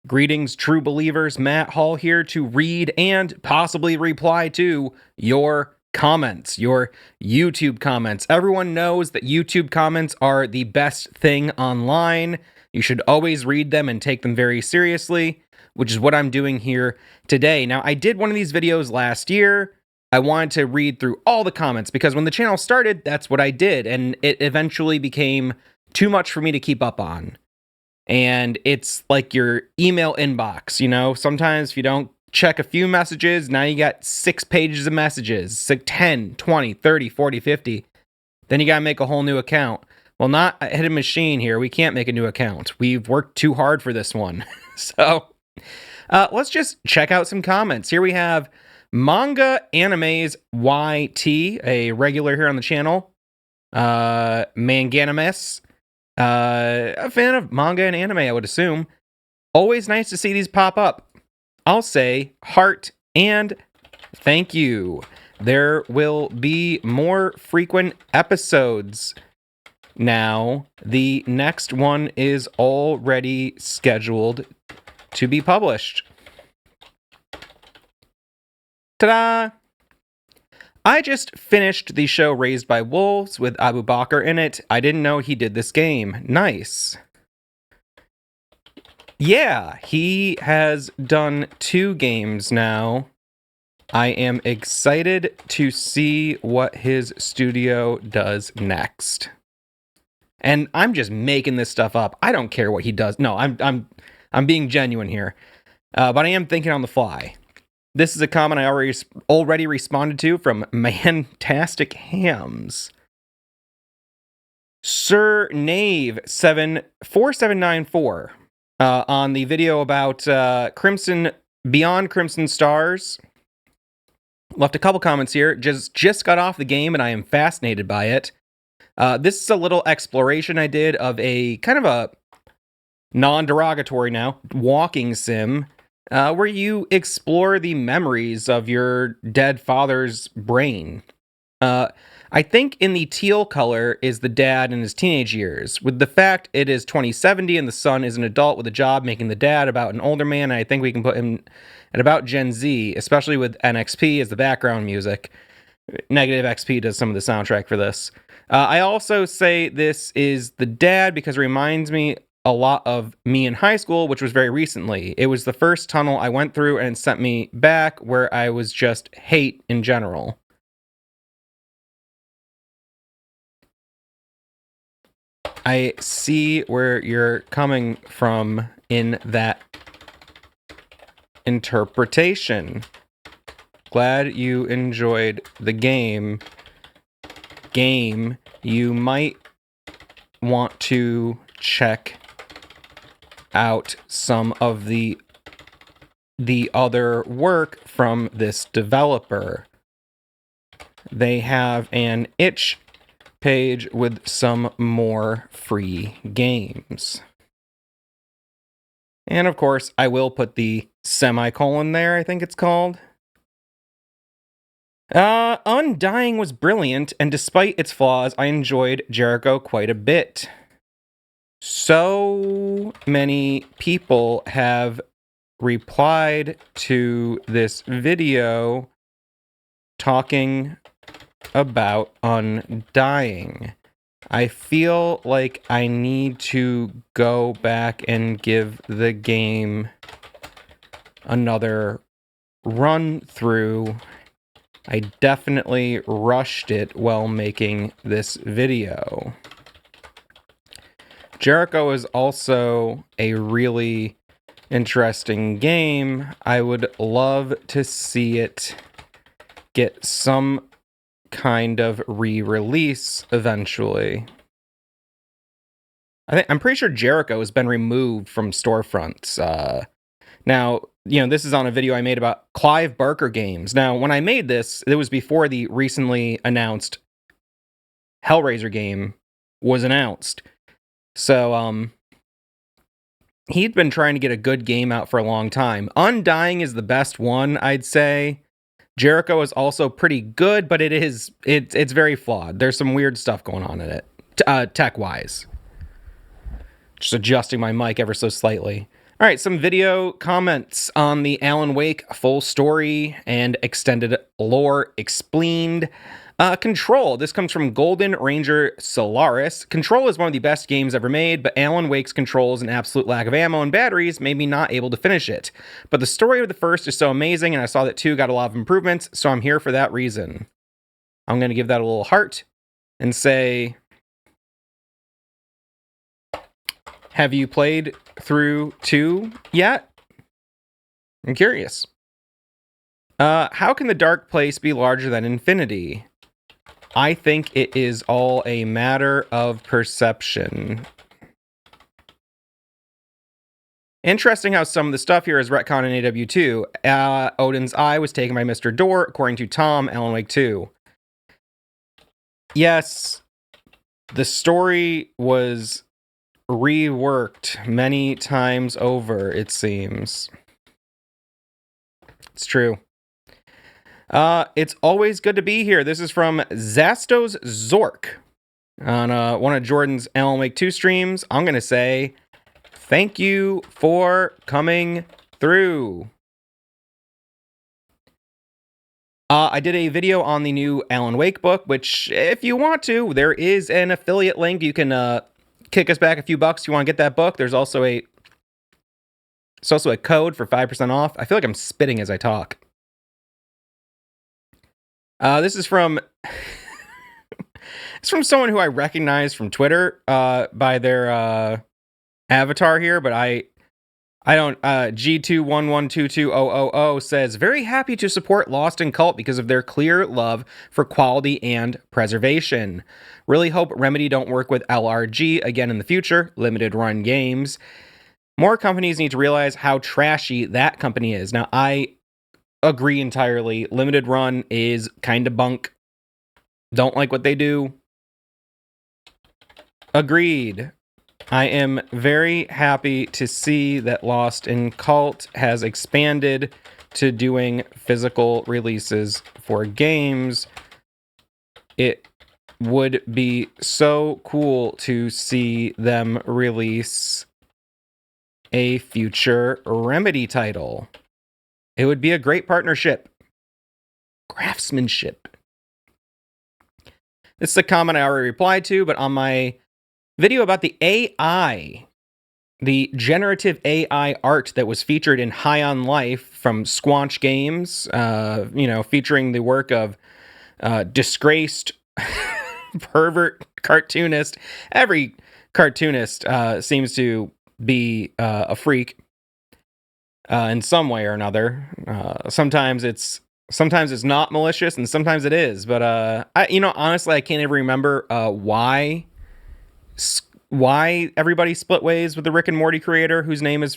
Greetings, true believers. Matt Hall here to read and possibly reply to your comments, your YouTube comments. Everyone knows that YouTube comments are the best thing online. You should always read them and take them very seriously, which is what I'm doing here today. Now, I did one of these videos last year. I wanted to read through all the comments because when the channel started, that's what I did, and it eventually became too much for me to keep up on. And it's like your email inbox, you know? Sometimes if you don't check a few messages, now you got 6 pages of messages, 10, 20, 30, 40, 50. Then you gotta make a whole new account. Well, not a Hidden Machine here. We can't make a new account. We've worked too hard for this one. So let's just check out some comments. Here we have Manga Animes YT, a regular here on the channel. Manganimus. A fan of manga and anime, I would assume. Always nice to see these pop up. I'll say heart and thank you. There will be more frequent episodes now. The next one is already scheduled to be published. Ta-da! I just finished the show Raised by Wolves with Abu Bakr in it. I didn't know he did this game. Nice. Yeah, he has done 2 games now. I am excited to see what his studio does next. And I'm just making this stuff up. I don't care what he does. No, I'm being genuine here. But I am thinking on the fly. This is a comment I already responded to from Mantastic Hams. Sir Knave 4794 on the video about Crimson Beyond Crimson Stars. Left a couple comments here. Just got off the game and I am fascinated by it. This is a little exploration I did of a kind of a non-derogatory now walking sim. Where you explore the memories of your dead father's brain. I think in the teal color is the dad in his teenage years. With the fact it is 2070 and the son is an adult with a job, making the dad about an older man, I think we can put him at about Gen Z, especially with NXP as the background music. Negative XP does some of the soundtrack for this. I also say this is the dad because it reminds me a lot of me in high school, which was very recently. It was the first tunnel I went through and it sent me back where I was just hate in general. I see where you're coming from in that interpretation. Glad you enjoyed the game. You might want to check out some of the other work from this developer. They have an itch page with some more free games. And of course, I will put the semicolon there, I think it's called. Undying was brilliant, and despite its flaws, I enjoyed Jericho quite a bit. So many people have replied to this video talking about Undying. I feel like I need to go back and give the game another run through. I definitely rushed it while making this video. Jericho is also a really interesting game. I would love to see it get some kind of re-release eventually. I'm pretty sure Jericho has been removed from storefronts. Now, you know, this is on a video I made about Clive Barker games. Now, when I made this, it was before the recently announced Hellraiser game was announced. So, he'd been trying to get a good game out for a long time. Undying is the best one, I'd say. Jericho is also pretty good, but it's very flawed. There's some weird stuff going on in it, tech-wise. Just adjusting my mic ever so slightly. All right, some video comments on the Alan Wake full story and extended lore explained. Control. This comes from Golden Ranger Solaris. Control is one of the best games ever made, but Alan Wake's controls and absolute lack of ammo and batteries made me not able to finish it. But the story of the first is so amazing, and I saw that 2 got a lot of improvements, so I'm here for that reason. I'm going to give that a little heart and say, have you played through 2 yet? I'm curious. How can the dark place be larger than infinity? I think it is all a matter of perception. Interesting how some of the stuff here is retcon in AW2. Odin's eye was taken by Mr. Door, according to Tom, Alan Wake 2. Yes, the story was reworked many times over, it seems. It's true. It's always good to be here. This is from Zastos Zork on one of Jordan's Alan Wake 2 streams. I'm going to say thank you for coming through. I did a video on the new Alan Wake book, which if you want to, there is an affiliate link. You can kick us back a few bucks if you want to get that book. There's also a code for 5% off. I feel like I'm spitting as I talk. This is from it's from someone who I recognize from Twitter by their avatar here, but I don't. G2112200 says, very happy to support Lost and Cult because of their clear love for quality and preservation. Really hope Remedy don't work with LRG again in the future, limited run games. More companies need to realize how trashy that company is. Now, I agree entirely. Limited run is kind of bunk. Don't like what they do. Agreed. I am very happy to see that Lost in Cult has expanded to doing physical releases for games. It would be so cool to see them release a future Remedy title. It would be a great partnership. Craftsmanship. This is a comment I already replied to, but on my video about the AI, the generative AI art that was featured in High on Life from Squanch Games, featuring the work of disgraced pervert cartoonist. Every cartoonist seems to be a freak in some way or another. Sometimes it's not malicious, and sometimes it is. But honestly, I can't even remember why everybody split ways with the Rick and Morty creator, whose name is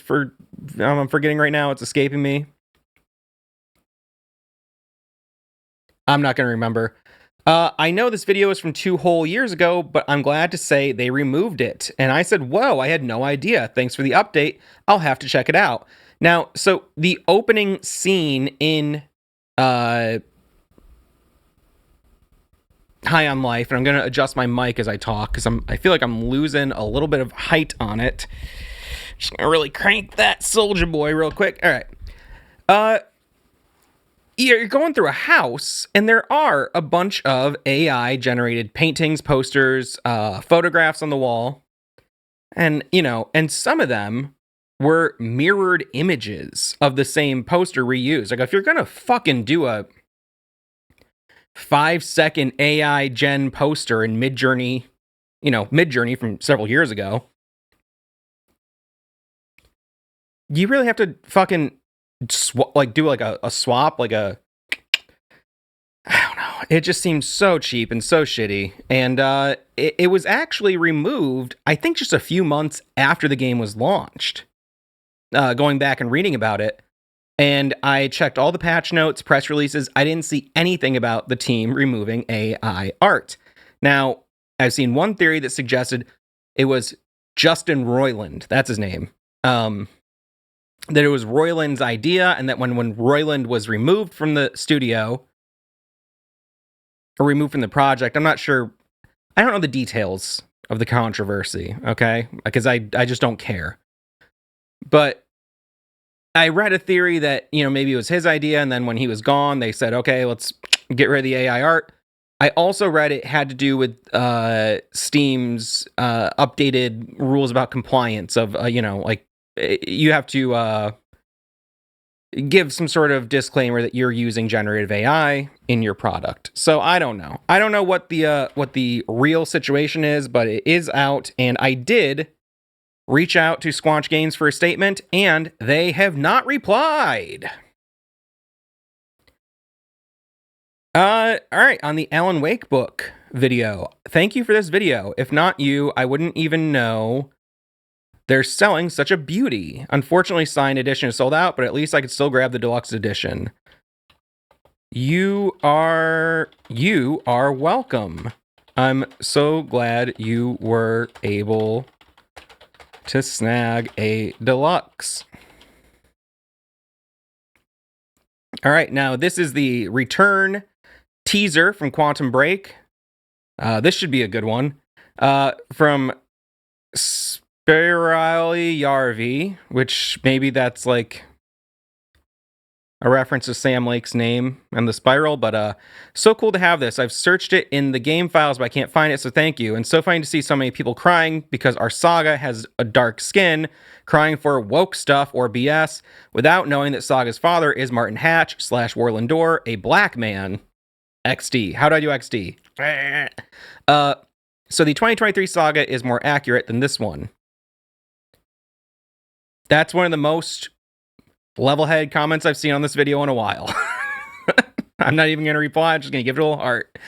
I'm forgetting right now. It's escaping me. I'm not going to remember. I know this video is from 2 whole years ago, but I'm glad to say they removed it. And I said, whoa, I had no idea. Thanks for the update. I'll have to check it out. Now, so the opening scene in High on Life, and I'm going to adjust my mic as I talk because I feel like I'm losing a little bit of height on it. Just going to really crank that Soldier Boy real quick. All right. You're going through a house, and there are a bunch of AI-generated paintings, posters, photographs on the wall. And, and some of them were mirrored images of the same poster reused. Like, if you're going to fucking do a 5-second AI gen poster in Midjourney, Midjourney from several years ago, you really have to fucking do like a swap, like I don't know. It just seems so cheap and so shitty. And it was actually removed, I think, just a few months after the game was launched. Going back and reading about it, and I checked all the patch notes, press releases. I didn't see anything about the team removing AI art. Now, I've seen one theory that suggested it was Justin Roiland. That's his name. That it was Roiland's idea, and that when Roiland was removed from the studio, or removed from the project, I'm not sure. I don't know the details of the controversy, okay? Because I just don't care. But I read a theory that, maybe it was his idea, and then when he was gone, they said, okay, let's get rid of the AI art. I also read it had to do with Steam's updated rules about compliance of, you have to give some sort of disclaimer that you're using generative AI in your product. So I don't know. I don't know what the real situation is, but it is out, and I did reach out to Squanch Games for a statement, and they have not replied. All right, on the Alan Wake book video. Thank you for this video. If not you, I wouldn't even know they're selling such a beauty. Unfortunately, signed edition is sold out, but at least I could still grab the deluxe edition. You are welcome. I'm so glad you were able to snag a deluxe. All right, now this is the return teaser from Quantum Break. This should be a good one. From Spirali Yarvi, which maybe that's like a reference to Sam Lake's name and the spiral, but so cool to have this. I've searched it in the game files, but I can't find it, so thank you. And so funny to see so many people crying because our saga has a dark skin, crying for woke stuff or BS, without knowing that Saga's father is Martin Hatch / Warland Dorr, a black man. XD. How do I do XD? So the 2023 saga is more accurate than this one. That's one of the most level-headed comments I've seen on this video in a while. I'm not even going to reply. I'm just going to give it a little heart.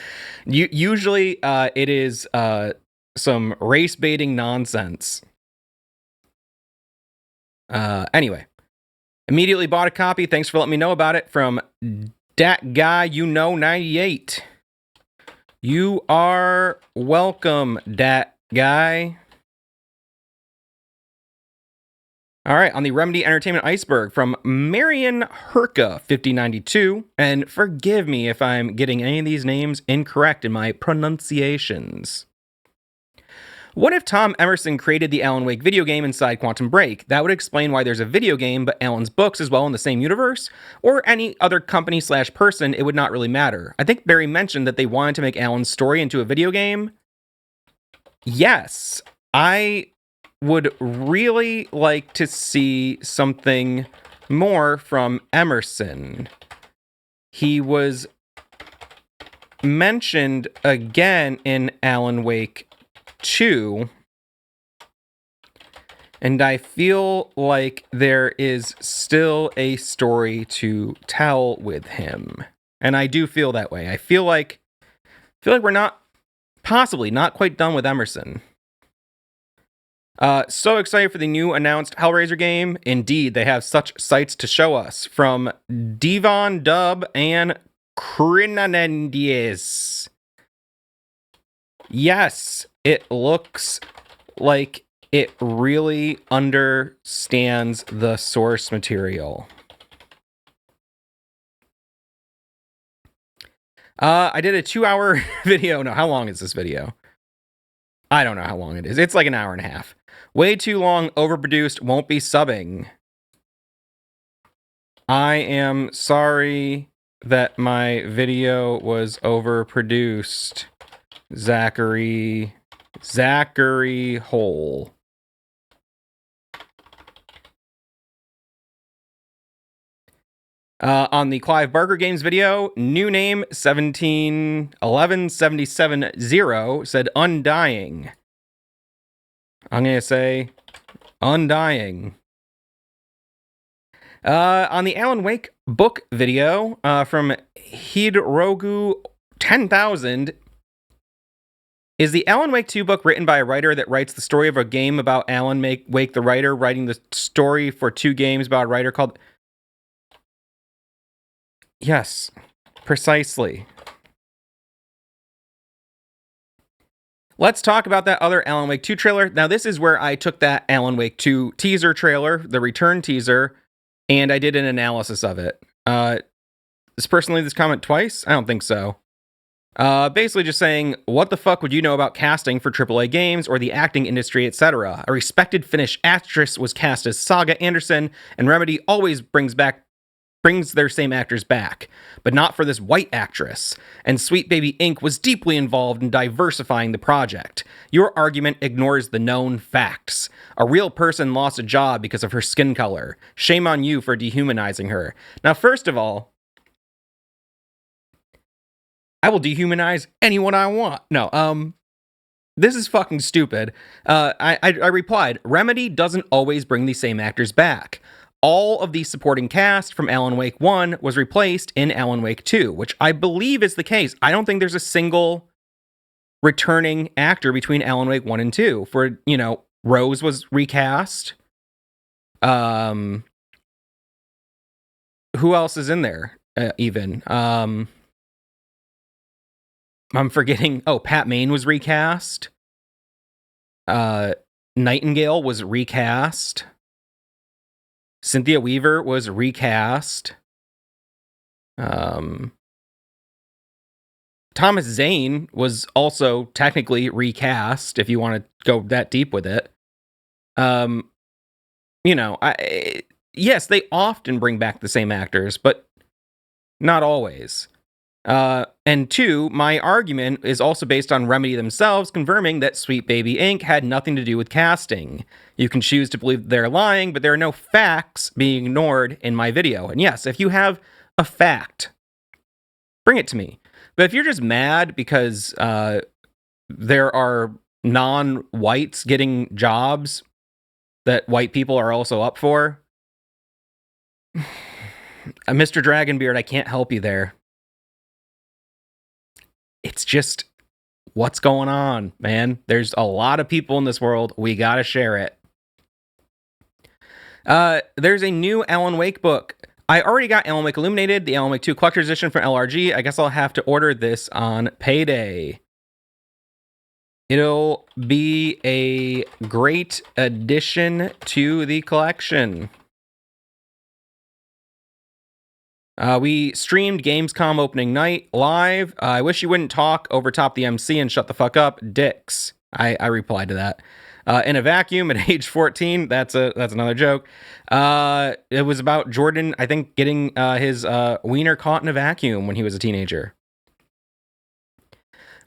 Usually, it is some race-baiting nonsense. Anyway. Immediately bought a copy. Thanks for letting me know about it from Dat Guy 98. You are welcome, Dat Guy. All right, on the Remedy Entertainment Iceberg from Marion Herka 5092, and forgive me if I'm getting any of these names incorrect in my pronunciations. What if Tom Emerson created the Alan Wake video game inside Quantum Break? That would explain why there's a video game, but Alan's books as well in the same universe, or any other company / person, it would not really matter. I think Barry mentioned that they wanted to make Alan's story into a video game. Yes, I would really like to see something more from Emerson. He was mentioned again in Alan Wake 2, and I feel like there is still a story to tell with him. And I do feel that way. I feel like we're not quite done with Emerson. So excited for the new announced Hellraiser game. Indeed, they have such sights to show us from Devon Dub and Crinanendies. Yes, it looks like it really understands the source material. I did a 2-hour video. No, how long is this video? I don't know how long it is. It's like an hour and a half. Way too long, overproduced, won't be subbing. I am sorry that my video was overproduced. Zachary Hole. On the Clive Barker Games video, new name 1711770 said Undying. I'm going to say Undying. On the Alan Wake book video from Hidrogu 10,000, is the Alan Wake 2 book written by a writer that writes the story of a game about Alan Wake the writer, writing the story for 2 games about a writer called... Yes, precisely. Let's talk about that other Alan Wake 2 trailer. Now, this is where I took that Alan Wake 2 teaser trailer, the return teaser, and I did an analysis of it. Does this person leave this comment twice? I don't think so. Basically just saying, what the fuck would you know about casting for AAA games or the acting industry, etc.? A respected Finnish actress was cast as Saga Anderson, and Remedy always brings their same actors back, but not for this white actress. And Sweet Baby Inc. was deeply involved in diversifying the project. Your argument ignores the known facts. A real person lost a job because of her skin color. Shame on you for dehumanizing her. Now, first of all, I will dehumanize anyone I want. No, this is fucking stupid. I replied, Remedy doesn't always bring the same actors back. All of the supporting cast from Alan Wake 1 was replaced in Alan Wake 2, which I believe is the case. I don't think there's a single returning actor between Alan Wake 1 and 2. For, Rose was recast. Who else is in there, even? I'm forgetting. Oh, Pat Maine was recast. Nightingale was recast. Cynthia Weaver was recast. Thomas Zane was also technically recast, if you want to go that deep with it. Yes, they often bring back the same actors, but not always. And two, my argument is also based on Remedy themselves confirming that Sweet Baby Inc. had nothing to do with casting. You can choose to believe they're lying, but there are no facts being ignored in my video. And yes, if you have a fact, bring it to me. But if you're just mad because there are non-whites getting jobs that white people are also up for, Mr. Dragonbeard, I can't help you there. It's just what's going on, man. There's a lot of people in this world. We gotta share it. There's a new Alan Wake book. I already got Alan Wake Illuminated, the Alan Wake 2 Collector's Edition from LRG. I guess I'll have to order this on payday. It'll be a great addition to the collection. We streamed Gamescom opening night live. I wish you wouldn't talk over top the MC and shut the fuck up, dicks. I replied to that. In a vacuum at age 14. That's another joke. It was about Jordan, I think, getting his wiener caught in a vacuum when he was a teenager.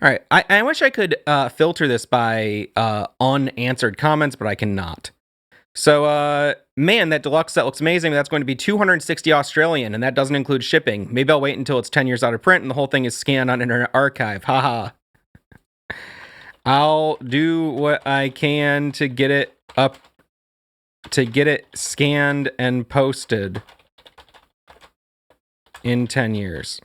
All right, I wish I could filter this by unanswered comments, but I cannot. So, man, that deluxe set looks amazing. That's going to be 260 Australian, and that doesn't include shipping. Maybe I'll wait until it's 10 years out of print and the whole thing is scanned on Internet Archive. Haha. I'll do what I can to get it up, to get it scanned and posted in 10 years.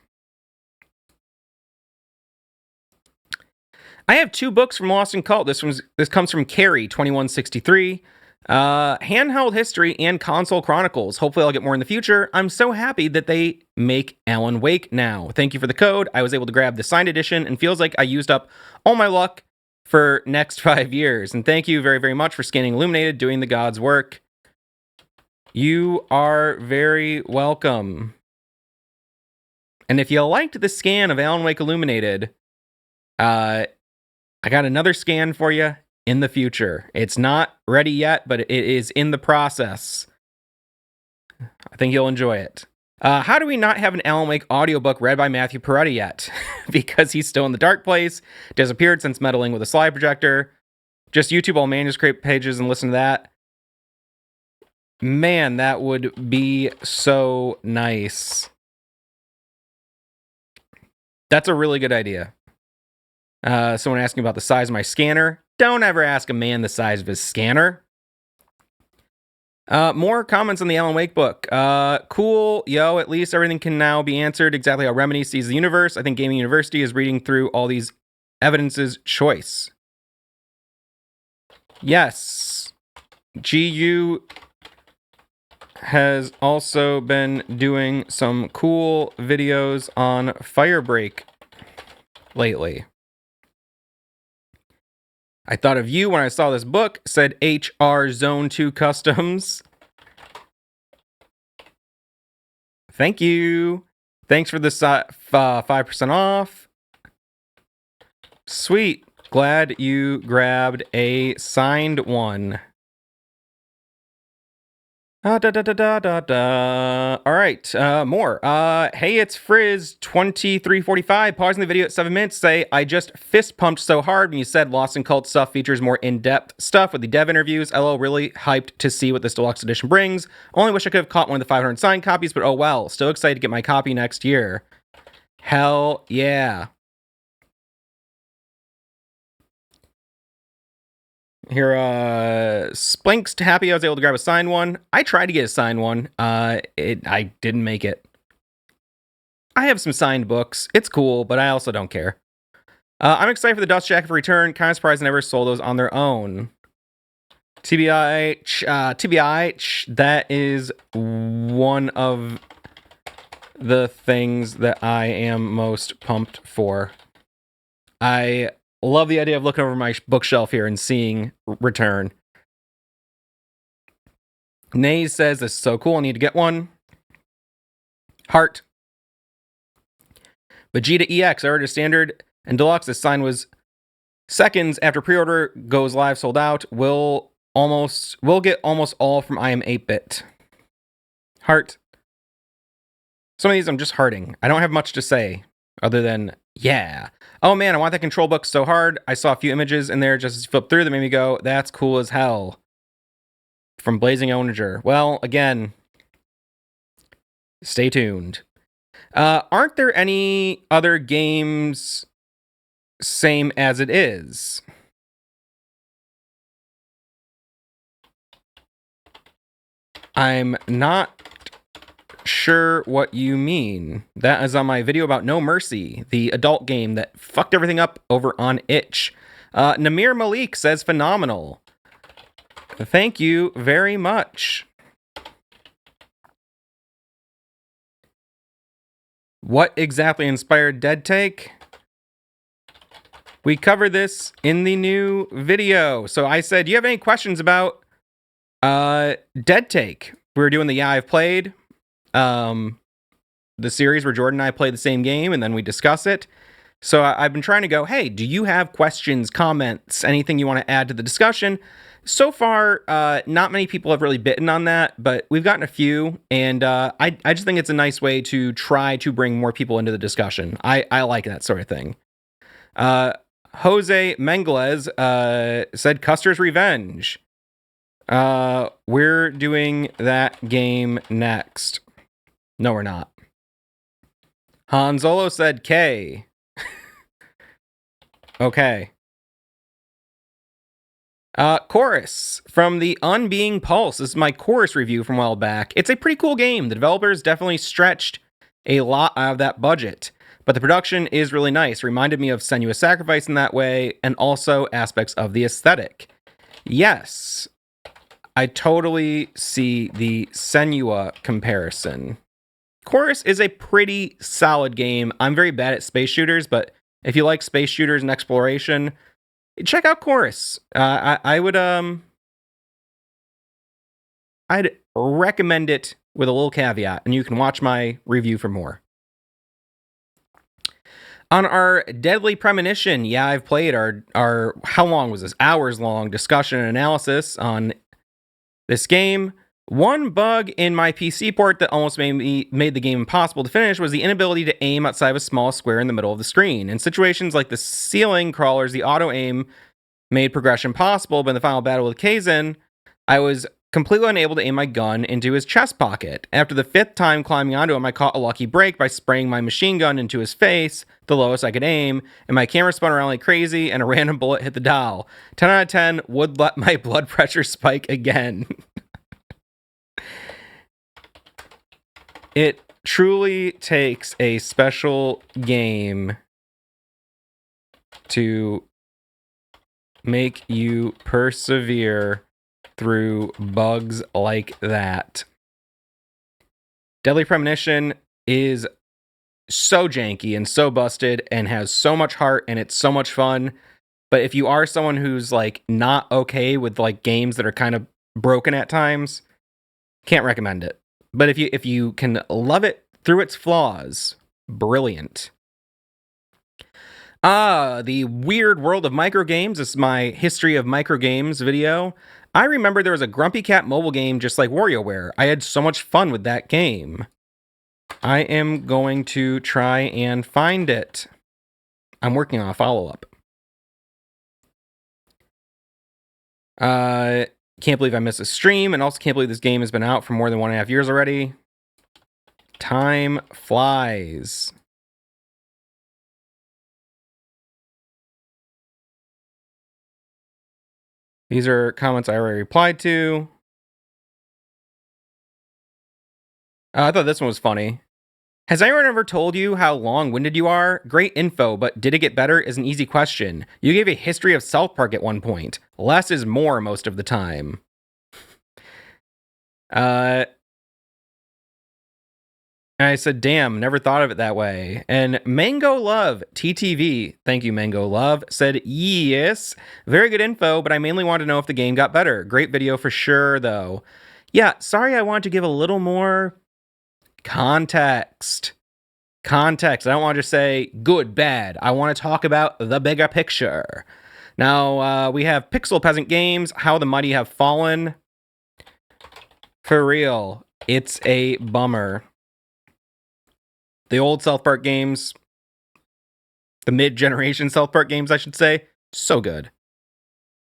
I have 2 books from Lost in Cult. This comes from Carrie 2163. Handheld History and Console Chronicles. Hopefully I'll get more in the future. I'm so happy that they make Alan Wake now. Thank you for the code. I was able to grab the signed edition and feels like I used up all my luck for next 5 years. And thank you very, very much for scanning Illuminated, doing the God's work. You are very welcome. And if you liked the scan of Alan Wake Illuminated, I got another scan for you in the future. It's not ready yet, but it is in the process. I think you'll enjoy it. How do we not have an Alan Wake audiobook read by Matthew Peretti yet? Because he's still in the dark place, disappeared since meddling with a slide projector. Just YouTube all manuscript pages and listen to that. Man, that would be so nice. That's a really good idea. Someone asking about the size of my scanner. Don't ever ask a man the size of his scanner. More comments on the Alan Wake book. Cool, yo, at least everything can now be answered exactly how Remedy sees the universe. I think Gaming University is reading through all these evidences choice. Yes. GU has also been doing some cool videos on Firebreak lately. I thought of you when I saw this book, said HR Zone 2 Customs. Thank you. Thanks for the 5% off. Sweet. Glad you grabbed a signed one. All right, more. Hey, it's Frizz2345. Pausing the video at 7 minutes. Say, I just fist pumped so hard when you said Lost in Cult stuff features more in-depth stuff with the dev interviews. LOL, really hyped to see what this deluxe edition brings. Only wish I could have caught one of the 500 signed copies, but oh well. Still excited to get my copy next year. Hell yeah. Here, Splink's happy I was able to grab a signed one. I tried to get a signed one. I didn't make it. I have some signed books. It's cool, but I also don't care. I'm excited for the Dust Jacket for return. Kind of surprised I never sold those on their own. TBI, that is one of the things that I am most pumped for. I love the idea of looking over my bookshelf here and seeing return. Nay says, this is so cool, I need to get one. Heart. Vegeta EX, I ordered a standard and deluxe. This sign was seconds after pre-order goes live, sold out. We'll get almost all from I Am 8-Bit. Heart. Some of these I'm just hearting. I don't have much to say other than, yeah. Oh man, I want that control book so hard. I saw a few images in there just as you flip through that made me go, that's cool as hell. From Blazing Onager. Well, again, stay tuned. Aren't there any other games same as it is? I'm not sure what you mean. That is on my video about No Mercy, the adult game that fucked everything up over on itch. Namir Malik says phenomenal. Thank you very much. What exactly inspired Dead Take? We cover this in the new video. So I said, do you have any questions about Dead Take? We were doing the Yeah, I've Played, the series where Jordan and I play the same game and then we discuss it. So I've been trying to go, hey, do you have questions, comments, anything you want to add to the discussion? So far, not many people have really bitten on that, but we've gotten a few, and I just think it's a nice way to try to bring more people into the discussion. I like that sort of thing. Jose Mengles said Custer's Revenge. We're doing that game next. No, we're not. Han Solo said K. Okay. Chorus from the Unbeing Pulse. This is my Chorus review from a while back. It's a pretty cool game. The developers definitely stretched a lot out of that budget, but the production is really nice. Reminded me of Senua's Sacrifice in that way, and also aspects of the aesthetic. Yes, I totally see the Senua comparison. Chorus is a pretty solid game. I'm very bad at space shooters, but if you like space shooters and exploration, check out Chorus. I'd recommend it with a little caveat, and you can watch my review for more. On our Deadly Premonition, yeah, I've played our how long was this? Hours long discussion and analysis on this game. One bug in my PC port that almost made the game impossible to finish was the inability to aim outside of a small square in the middle of the screen. In situations like the ceiling crawlers, the auto aim made progression possible, but in the final battle with Kaizen, I was completely unable to aim my gun into his chest pocket. After the 5th time climbing onto him, I caught a lucky break by spraying my machine gun into his face, the lowest I could aim, and my camera spun around like crazy, and a random bullet hit the dial. 10 out of 10 would let my blood pressure spike again. It truly takes a special game to make you persevere through bugs like that. Deadly Premonition is so janky and so busted and has so much heart and it's so much fun. But if you are someone who's like not okay with like games that are kind of broken at times, can't recommend it. But if you can love it through its flaws, brilliant. The Weird World of Microgames. This is my history of microgames video. I remember there was a Grumpy Cat mobile game just like WarioWare. I had so much fun with that game. I am going to try and find it. I'm working on a follow-up. Can't believe I missed a stream, and also can't believe this game has been out for more than 1.5 years already. Time flies. These are comments I already replied to. I thought this one was funny. Has anyone ever told you how long-winded you are? Great info, but did it get better is an easy question. You gave a history of South Park at one point. Less is more most of the time. I said, damn, never thought of it that way. And Mango Love, TTV, thank you, Mango Love, said, yes, very good info, but I mainly want to know if the game got better. Great video for sure, though. Yeah, sorry, I wanted to give a little more context. I don't want to just say good, bad. I want to talk about the bigger picture. Now, we have Pixel Peasant Games, How the Mighty Have Fallen. For real, it's a bummer. The old South Park games, the mid-generation South Park games, I should say, so good.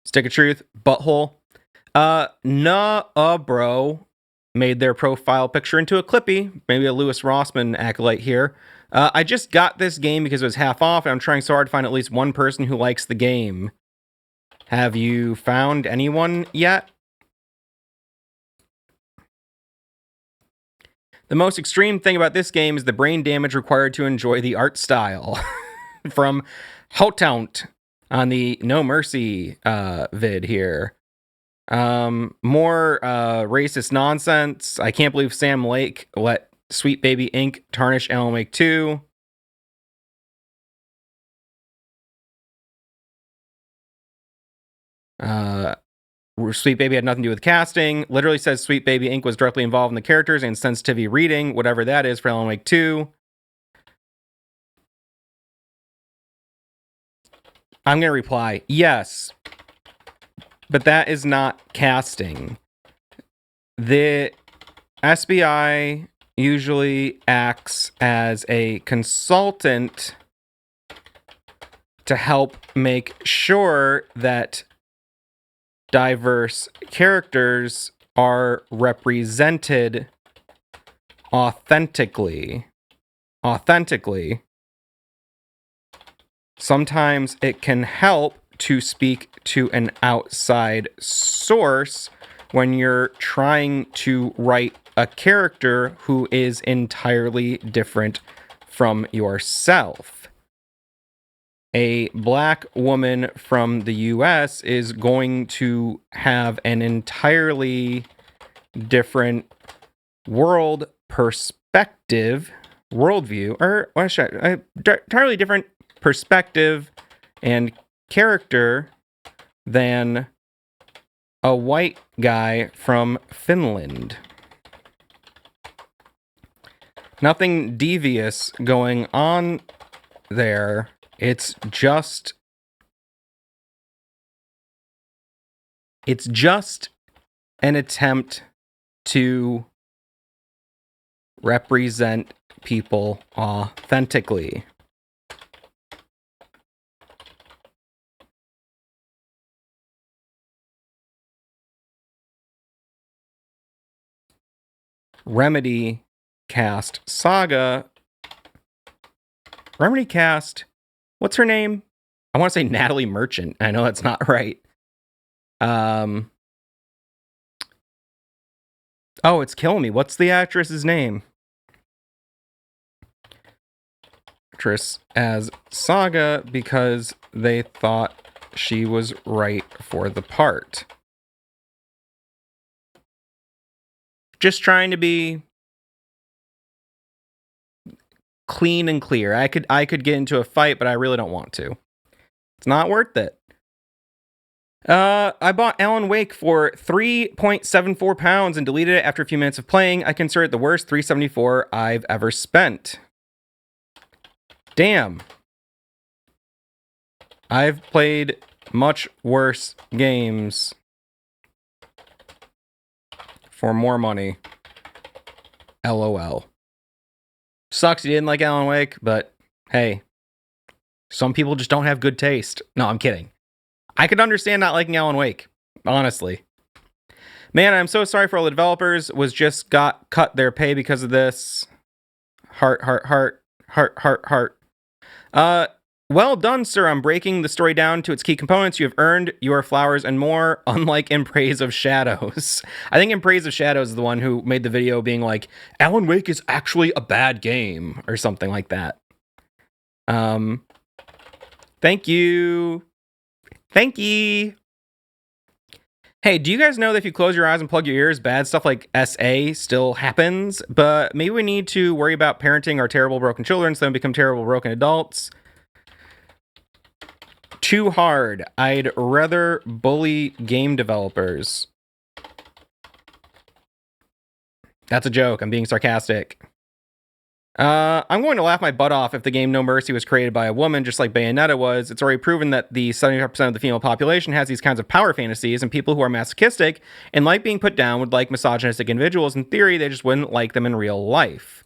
Stick of Truth, Butthole. Nah, bro, made their profile picture into a Clippy. Maybe a Louis Rossman acolyte here. I just got this game because it was half off, and I'm trying so hard to find at least one person who likes the game. Have you found anyone yet? The most extreme thing about this game is the brain damage required to enjoy the art style. From Hotaunt on the No Mercy vid here. More racist nonsense. I can't believe Sam Lake let Sweet Baby Inc. tarnish Alan Wake 2. Sweet Baby had nothing to do with casting. Literally says Sweet Baby Inc. was directly involved in the characters and sensitivity reading, whatever that is for Alan Wake 2. I'm going to reply, yes. But that is not casting. The SBI usually acts as a consultant to help make sure that diverse characters are represented authentically. Sometimes it can help to speak to an outside source when you're trying to write a character who is entirely different from yourself. A black woman from the US is going to have an entirely different worldview, or what should I, entirely different perspective and character than a white guy from Finland. Nothing devious going on there. It's just an attempt to represent people authentically. Remedy cast Saga. Remedy cast, what's her name? I want to say Natalie Merchant. I know that's not right. Oh, it's killing me. What's the actress's name? Actress as Saga because they thought she was right for the part. Just trying to be clean and clear. I could get into a fight, but I really don't want to. It's not worth it. I bought Alan Wake for £3.74 and deleted it after a few minutes of playing. I consider it the worst $3.74 I've ever spent. Damn. I've played much worse games for more money. LOL. Sucks you didn't like Alan Wake, but hey, some people just don't have good taste. No, I'm kidding. I could understand not liking Alan Wake, honestly. Man, I'm so sorry for all the developers. Was just got cut their pay because of this. Heart. Well done, sir. I'm breaking the story down to its key components. You have earned your flowers and more, unlike In Praise of Shadows. I think In Praise of Shadows is the one who made the video being like, Alan Wake is actually a bad game, or something like that. Thank you. Thank you. Hey, do you guys know that if you close your eyes and plug your ears, bad stuff like SA still happens? But maybe we need to worry about parenting our terrible broken children so they become terrible broken adults. Too hard. I'd rather bully game developers. That's a joke. I'm being sarcastic. I'm going to laugh my butt off if the game No Mercy was created by a woman, just like Bayonetta was. It's already proven that the 75% of the female population has these kinds of power fantasies, and people who are masochistic and like being put down would like misogynistic individuals. In theory, they just wouldn't like them in real life.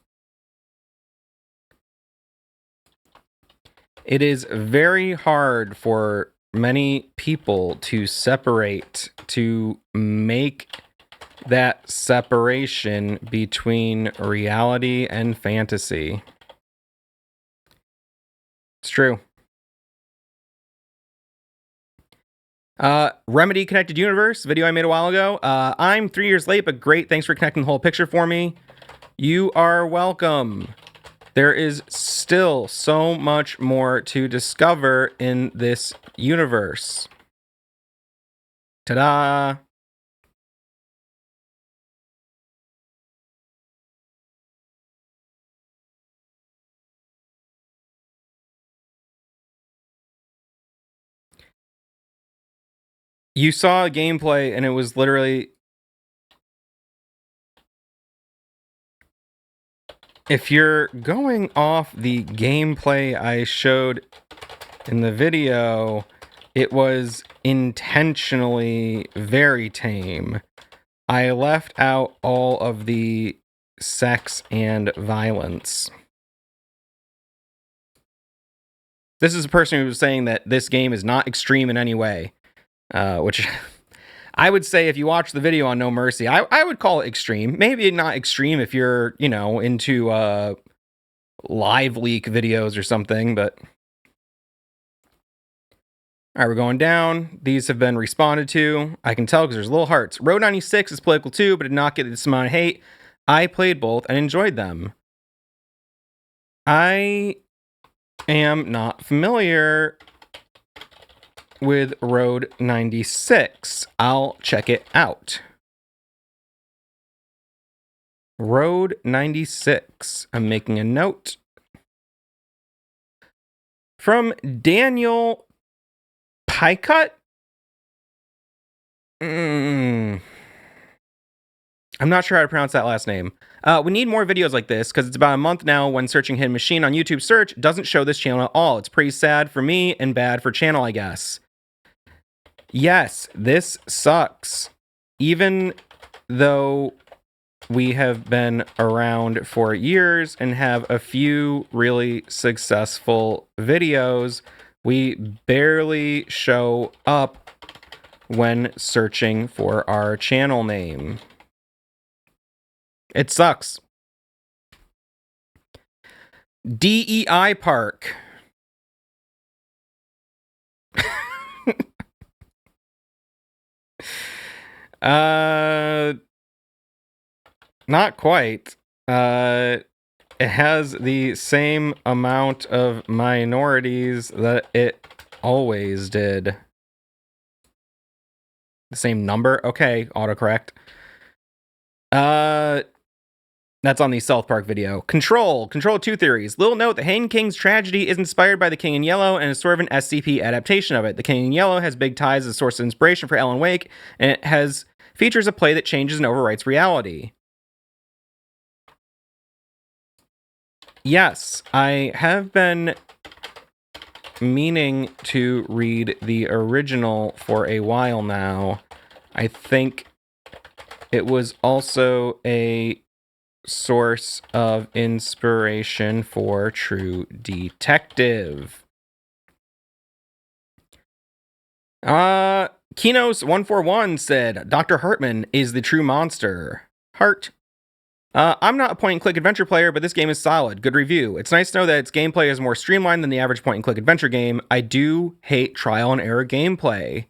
It is very hard for many people to separate, to make that separation between reality and fantasy. It's true. Remedy Connected Universe, video I made a while ago. I'm 3 years late, but great. Thanks for connecting the whole picture for me. You are welcome. There is still so much more to discover in this universe. Ta-da! You saw a gameplay and it was literally... If you're going off the gameplay I showed in the video, it was intentionally very tame. I left out all of the sex and violence. This is a person who was saying that this game is not extreme in any way, which I would say if you watch the video on No Mercy, I would call it extreme. Maybe not extreme if you're, you know, into live leak videos or something, but... All right, we're going down. These have been responded to. I can tell because there's little hearts. Road 96 is political too, but did not get this amount of hate. I played both and enjoyed them. I am not familiar with Road 96. I'll check it out. Road 96. I'm making a note. From Daniel Piecut? I'm not sure how to pronounce that last name. We need more videos like this because it's about a month now when searching Hidden Machine on YouTube search doesn't show this channel at all. It's pretty sad for me and bad for channel, I guess. Yes, this sucks. Even though we have been around for years and have a few really successful videos, we barely show up when searching for our channel name. It sucks. DEI Park. Not quite. It has the same amount of minorities that it always did. The same number? Okay, autocorrect. That's on the South Park video. Control 2 theories. Little note, the Hanged King's tragedy is inspired by The King in Yellow and is sort of an SCP adaptation of it. The King in Yellow has big ties as a source of inspiration for Alan Wake, and it has features a play that changes and overwrites reality. Yes, I have been meaning to read the original for a while now. I think it was also a source of inspiration for True Detective. Kinos141 said, Dr. Hartman is the true monster. Heart. I'm not a point-and-click adventure player, but this game is solid. Good review. It's nice to know that its gameplay is more streamlined than the average point-and-click adventure game. I do hate trial-and-error gameplay.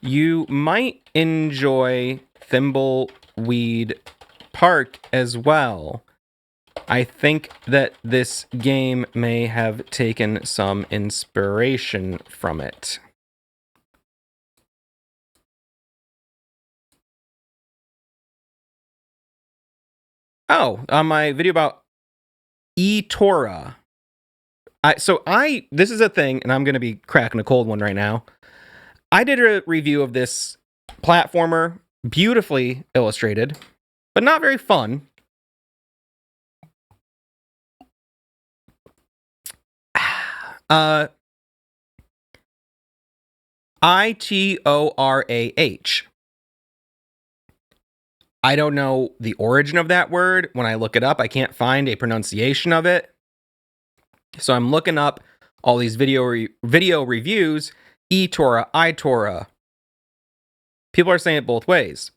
You might enjoy Thimbleweed Park as well. I think that this game may have taken some inspiration from it. Oh, on my video about eToro. This is a thing, and I'm going to be cracking a cold one right now. I did a review of this platformer, beautifully illustrated, but not very fun. Itorah. I don't know the origin of that word. When I look it up, I can't find a pronunciation of it. So I'm looking up all these video reviews. eToro, iTorah. People are saying it both ways.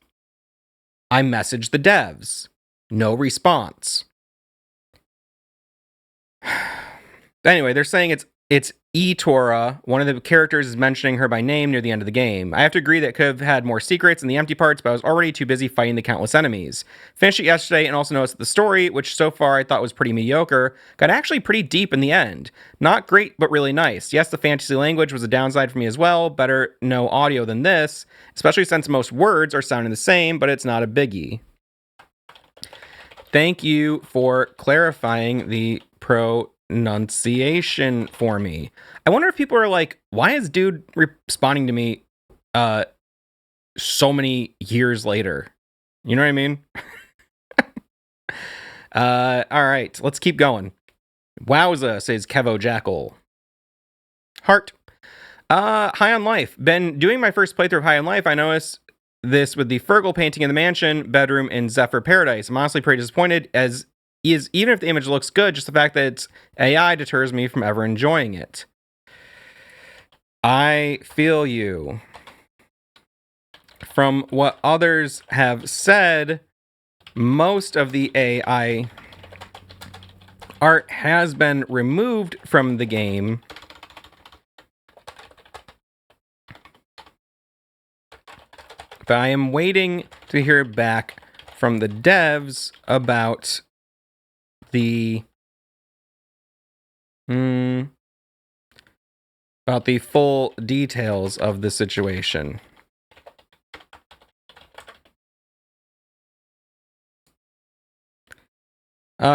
I messaged the devs. No response. Anyway, they're saying it's eTorah. One of the characters is mentioning her by name near the end of the game. I have to agree that it could have had more secrets in the empty parts, but I was already too busy fighting the countless enemies. Finished it yesterday and also noticed that the story, which so far I thought was pretty mediocre, got actually pretty deep in the end. Not great, but really nice. Yes, the fantasy language was a downside for me as well. Better no audio than this, especially since most words are sounding the same, but it's not a biggie. Thank you for clarifying the pronunciation for me. I wonder if people are like, why is dude responding to me so many years later? You know what I mean? All right, let's keep going. Wowza, says Kevo Jackal. Heart. High on Life. Been doing my first playthrough of High on Life. I noticed this with the Fergal painting in the mansion bedroom in Zephyr Paradise. I'm honestly pretty disappointed, as is, even if the image looks good, just the fact that it's AI deters me from ever enjoying it. I feel you. From what others have said, most of the AI art has been removed from the game. But I am waiting to hear back from the devs about the full details of the situation.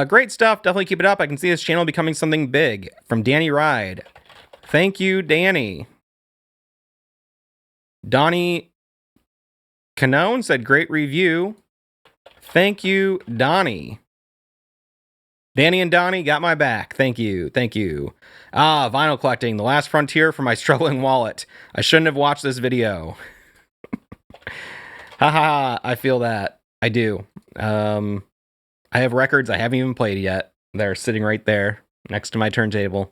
Great stuff. Definitely keep it up. I can see this channel becoming something big. From Danny Ride. Thank you, Danny. Donnie Canone said, great review. Thank you, Donnie. Danny and Donnie got my back. Thank you. Thank you. Vinyl collecting. The last frontier for my struggling wallet. I shouldn't have watched this video. Haha, I feel that. I do. I have records I haven't even played yet. They're sitting right there next to my turntable.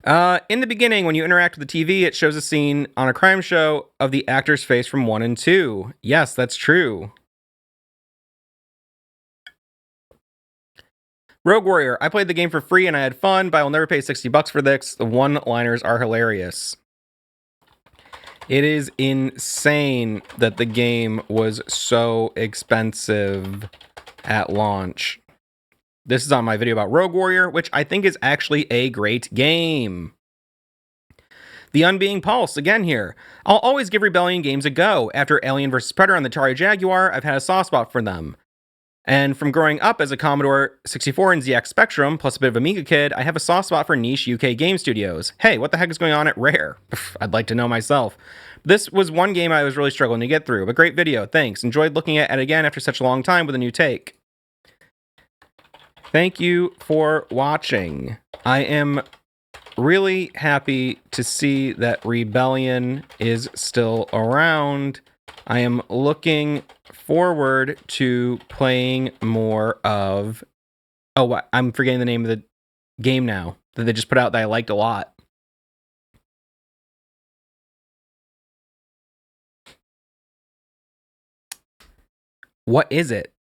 In the beginning, when you interact with the TV, it shows a scene on a crime show of the actor's face from 1 and 2. Yes, that's true. Rogue Warrior. I played the game for free and I had fun, but I will never pay $60 for this. The one-liners are hilarious. It is insane that the game was so expensive at launch. This is on my video about Rogue Warrior, which I think is actually a great game. The Unbeing Pulse, again here. I'll always give Rebellion games a go. After Alien vs. Predator on the Atari Jaguar, I've had a soft spot for them. And from growing up as a Commodore 64 and ZX Spectrum, plus a bit of Amiga kid, I have a soft spot for niche UK game studios. Hey, what the heck is going on at Rare? I'd like to know myself. This was one game I was really struggling to get through, but great video, thanks. Enjoyed looking at it again after such a long time with a new take. Thank you for watching. I am really happy to see that Rebellion is still around. I am looking forward to playing more of... Oh, I'm forgetting the name of the game now that they just put out that I liked a lot. What is it?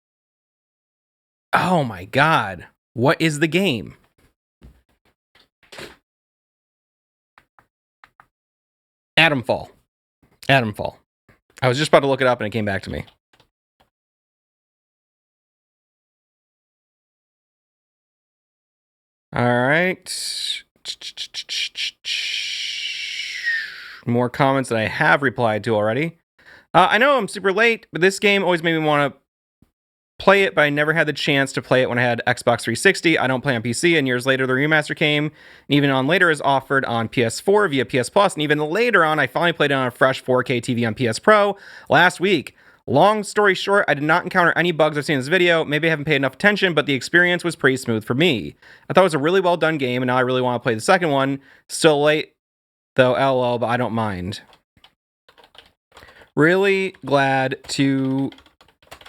Oh my god. What is the game? Atomfall. Atomfall. I was just about to look it up and it came back to me. All right. More comments that I have replied to already. I know I'm super late, but this game always made me want to play it, but I never had the chance to play it when I had Xbox 360. I don't play on PC, and years later the remaster came, and even on later is offered on PS4 via PS Plus, and even later on I finally played it on a fresh 4K TV on PS Pro last week. Long story short, I did not encounter any bugs I've seen in this video. Maybe I haven't paid enough attention, but the experience was pretty smooth for me. I thought it was a really well done game, and now I really want to play the second one. Still late, though, LOL, but I don't mind. Really glad to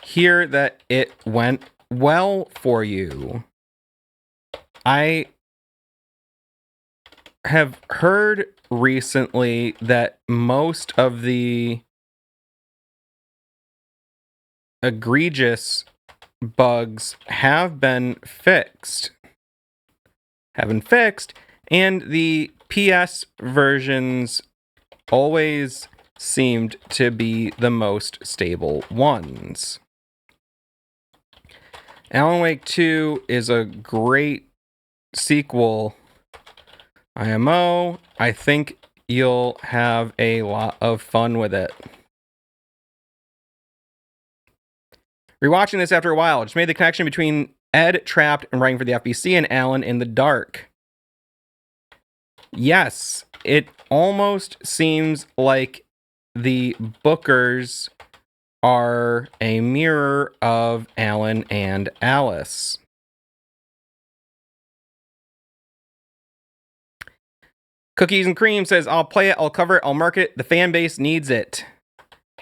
hear that it went well for you. I have heard recently that most of the egregious bugs have been fixed. And the PS versions always seemed to be the most stable ones. Alan Wake 2 is a great sequel. IMO, I think you'll have a lot of fun with it. Rewatching this after a while, just made the connection between Ed trapped and writing for the FBC and Alan in the dark. Yes, it almost seems like the Bookers are a mirror of Alan and Alice. Cookies and Cream says, I'll play it, I'll cover it, I'll mark it. The fan base needs it.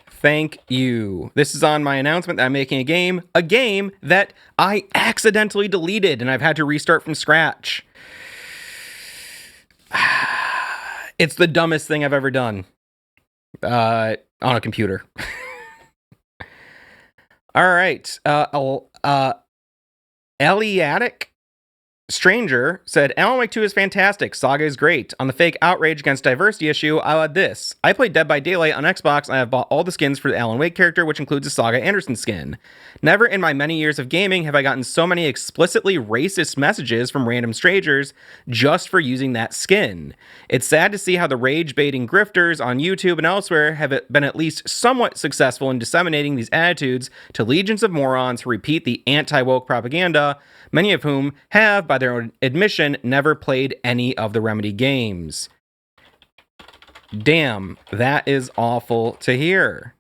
Thank you. This is on my announcement that I'm making a game that I accidentally deleted and I've had to restart from scratch. It's the dumbest thing I've ever done on a computer. All right. Eliatic Stranger said, Alan Wake 2 is fantastic. Saga is great. On the fake outrage against diversity issue, I'll add this. I played Dead by Daylight on Xbox, and I have bought all the skins for the Alan Wake character, which includes a Saga Anderson skin. Never in my many years of gaming have I gotten so many explicitly racist messages from random strangers just for using that skin. It's sad to see how the rage-baiting grifters on YouTube and elsewhere have been at least somewhat successful in disseminating these attitudes to legions of morons who repeat the anti-woke propaganda, many of whom have, by their own admission, never played any of the Remedy games. Damn, that is awful to hear.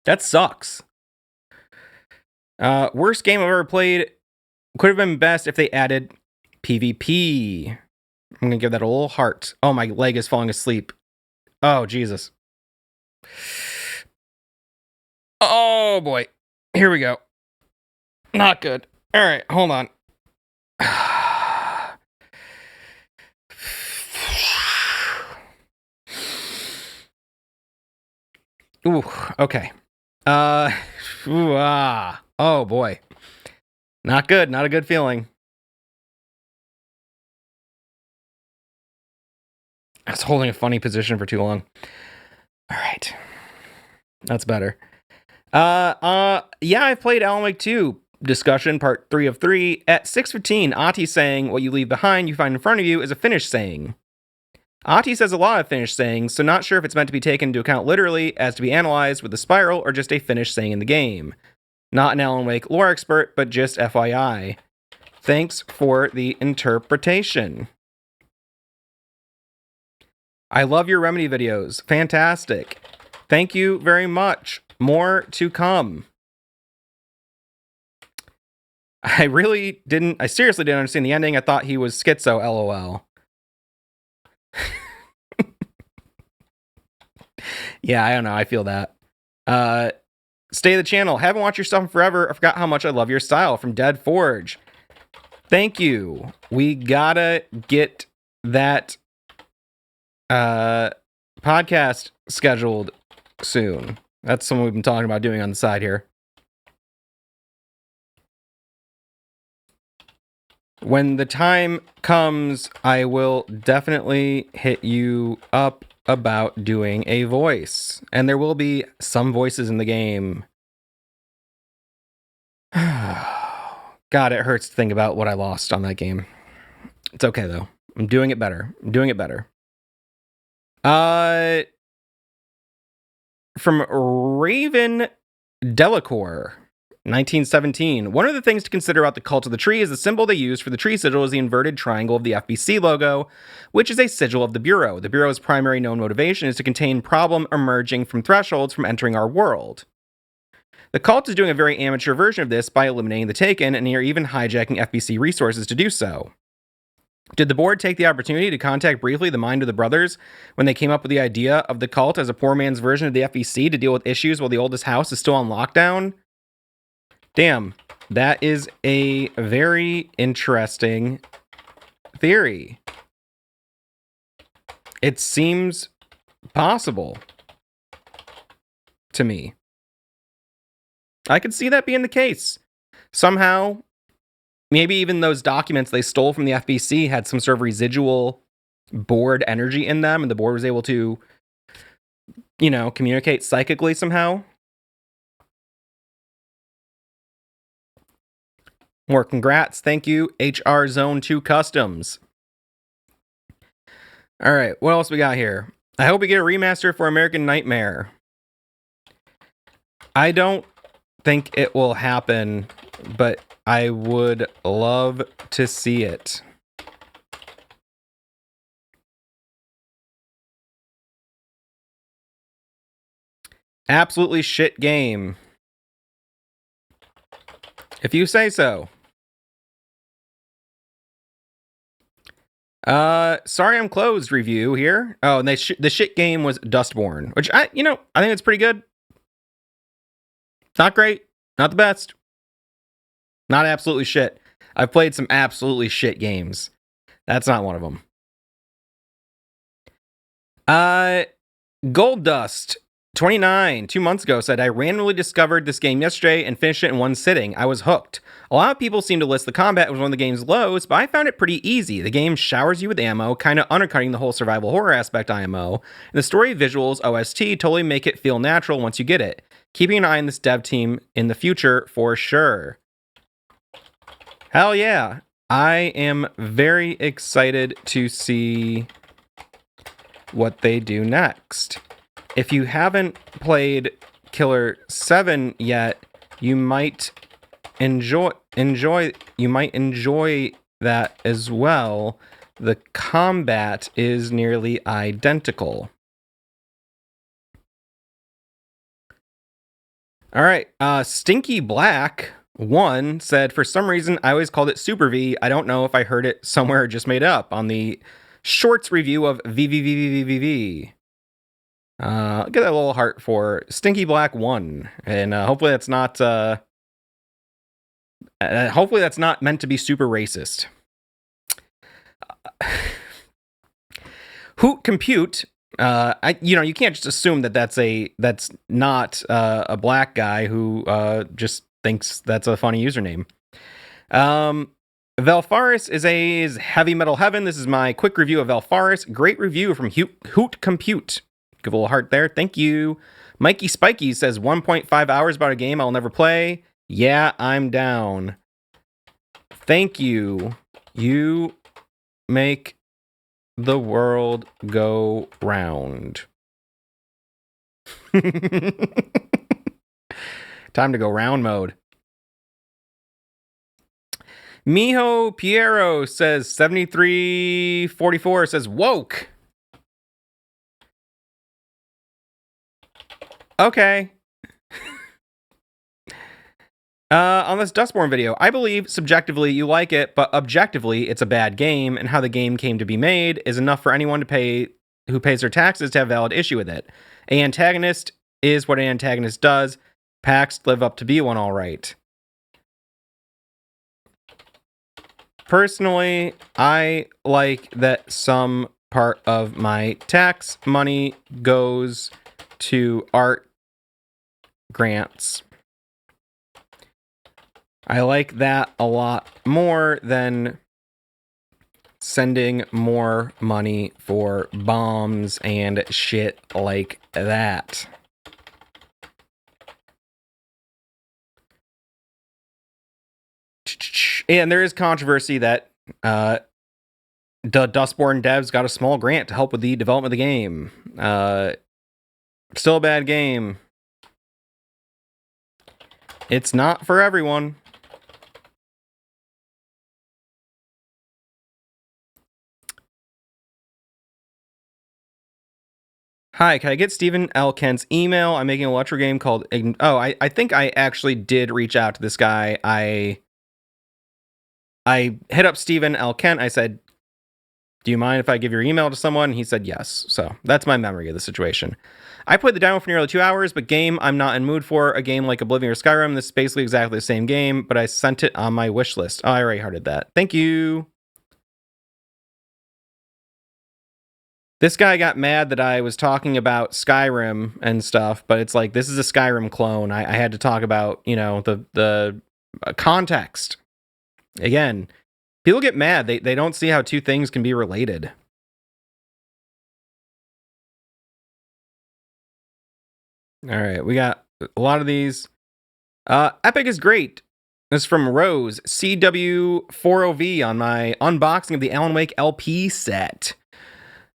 That sucks. Worst game I've ever played. Could have been best if they added PvP. I'm gonna give that a little heart. Oh, my leg is falling asleep. Oh, Jesus. Oh, boy. Here we go. Not good. All right, hold on. Ooh, okay. Oh boy. Not good, not a good feeling. I was holding a funny position for too long. All right. That's better. Yeah, I played Alan Wake 2 discussion, part 3 of 3. At 6:15, Ati saying, what you leave behind, you find in front of you, is a Finnish saying. Ati says a lot of Finnish sayings, so not sure if it's meant to be taken into account literally as to be analyzed with the spiral or just a Finnish saying in the game. Not an Alan Wake lore expert, but just FYI. Thanks for the interpretation. I love your Remedy videos. Fantastic. Thank you very much. More to come. I seriously didn't understand the ending. I thought he was schizo, lol. Yeah, I don't know. I feel that. Stay the channel. Haven't watched your stuff in forever. I forgot how much I love your style. From Dead Forge. Thank you. We gotta get that podcast scheduled soon. That's something we've been talking about doing on the side here. When the time comes, I will definitely hit you up about doing a voice. And there will be some voices in the game. God, it hurts to think about what I lost on that game. It's okay, though. I'm doing it better. From Raven Delacour, 1917. One of the things to consider about the Cult of the Tree is the symbol they use for the tree sigil is the inverted triangle of the FBC logo, which is a sigil of the Bureau. The Bureau's primary known motivation is to contain problem emerging from thresholds from entering our world. The Cult is doing a very amateur version of this by eliminating the Taken, and are even hijacking FBC resources to do so. Did the board take the opportunity to contact briefly the mind of the brothers when they came up with the idea of the Cult as a poor man's version of the FBC to deal with issues while the oldest house is still on lockdown? Damn, that is a very interesting theory. It seems possible to me. I could see that being the case. Somehow, maybe even those documents they stole from the FBC had some sort of residual board energy in them, and the board was able to, communicate psychically somehow. More congrats. Thank you, HR Zone 2 Customs. All right, what else we got here? I hope we get a remaster for American Nightmare. I don't think it will happen, but I would love to see it. Absolutely shit game. If you say so. Sorry I'm closed review here. Oh, and the shit game was Dustborn, which I think it's pretty good. Not great, not the best. Not absolutely shit. I've played some absolutely shit games. That's not one of them. Gold Dust 29, 2 months ago, said, I randomly discovered this game yesterday and finished it in one sitting. I was hooked. A lot of people seem to list the combat as one of the game's lows, but I found it pretty easy. The game showers you with ammo, kind of undercutting the whole survival horror aspect IMO. And the story, visuals, OST totally make it feel natural once you get it. Keeping an eye on this dev team in the future for sure. Hell yeah. I am very excited to see what they do next. If you haven't played Killer 7 yet, you might enjoy that as well. The combat is nearly identical. All right, Stinky Black 1 said, for some reason, I always called it Super V. I don't know if I heard it somewhere or just made it up on the shorts review of VVVVVV. I'll get that little heart for Stinky Black 1, and hopefully that's not meant to be super racist. Hoot Compute, you can't just assume that that's not a black guy who just thinks that's a funny username. Valfaris is Heavy Metal Heaven. This is my quick review of Valfaris. Great review from Hoot Compute. Give a little heart there. Thank you. Mikey Spikey says 1.5 hours about a game I'll never play. Yeah, I'm down. Thank you. You make the world go round. Time to go round mode. Miho Piero says 7344 says woke. Okay. On this Dustborn video, I believe subjectively you like it, but objectively it's a bad game, and how the game came to be made is enough for anyone who pays their taxes to have valid issue with it. An antagonist is what an antagonist does. PAX live up to be one, all right. Personally, I like that some part of my tax money goes to art grants. I like that a lot more than sending more money for bombs and shit like that. And there is controversy that the Dustborn devs got a small grant to help with the development of the game. Still a bad game. It's not for everyone. Hi, can I get Stephen L. Kent's email? I'm making an electro game called... Oh, I think I actually did reach out to this guy. I hit up Stephen L. Kent. I said, do you mind if I give your email to someone? He said yes. So that's my memory of the situation. I played the demo for nearly 2 hours, but game I'm not in mood for. A game like Oblivion or Skyrim. This is basically exactly the same game, but I sent it on my wish list. Oh, I already hearted that. Thank you. This guy got mad that I was talking about Skyrim and stuff, but it's like, this is a Skyrim clone. I had to talk about, you know, the context. Again, people get mad. They don't see how two things can be related. All right, we got a lot of these. Epic is great. This is from Rose, CW40V on my unboxing of the Alan Wake LP set.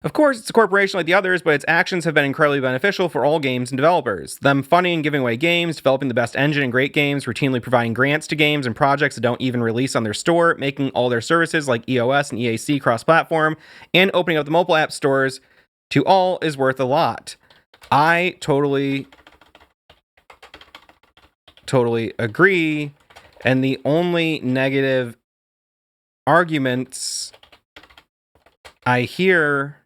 Of course, it's a corporation like the others, but its actions have been incredibly beneficial for all games and developers. Them funding and giving away games, developing the best engine and great games, routinely providing grants to games and projects that don't even release on their store, making all their services like EOS and EAC cross-platform, and opening up the mobile app stores to all is worth a lot. I totally agree. And the only negative arguments I hear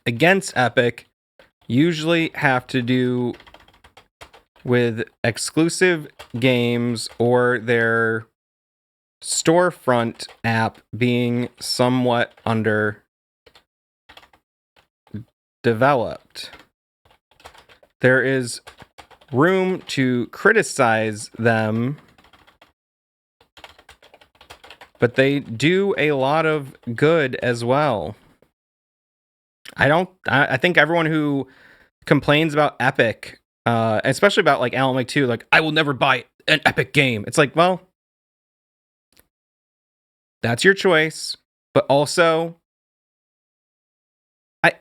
against Epic usually have to do with exclusive games or their storefront app being somewhat underdeveloped. There is room to criticize them, but they do a lot of good as well. I think everyone who complains about Epic, especially about like Alan Wake 2, like, I will never buy an Epic game. It's like, well, that's your choice. But also, I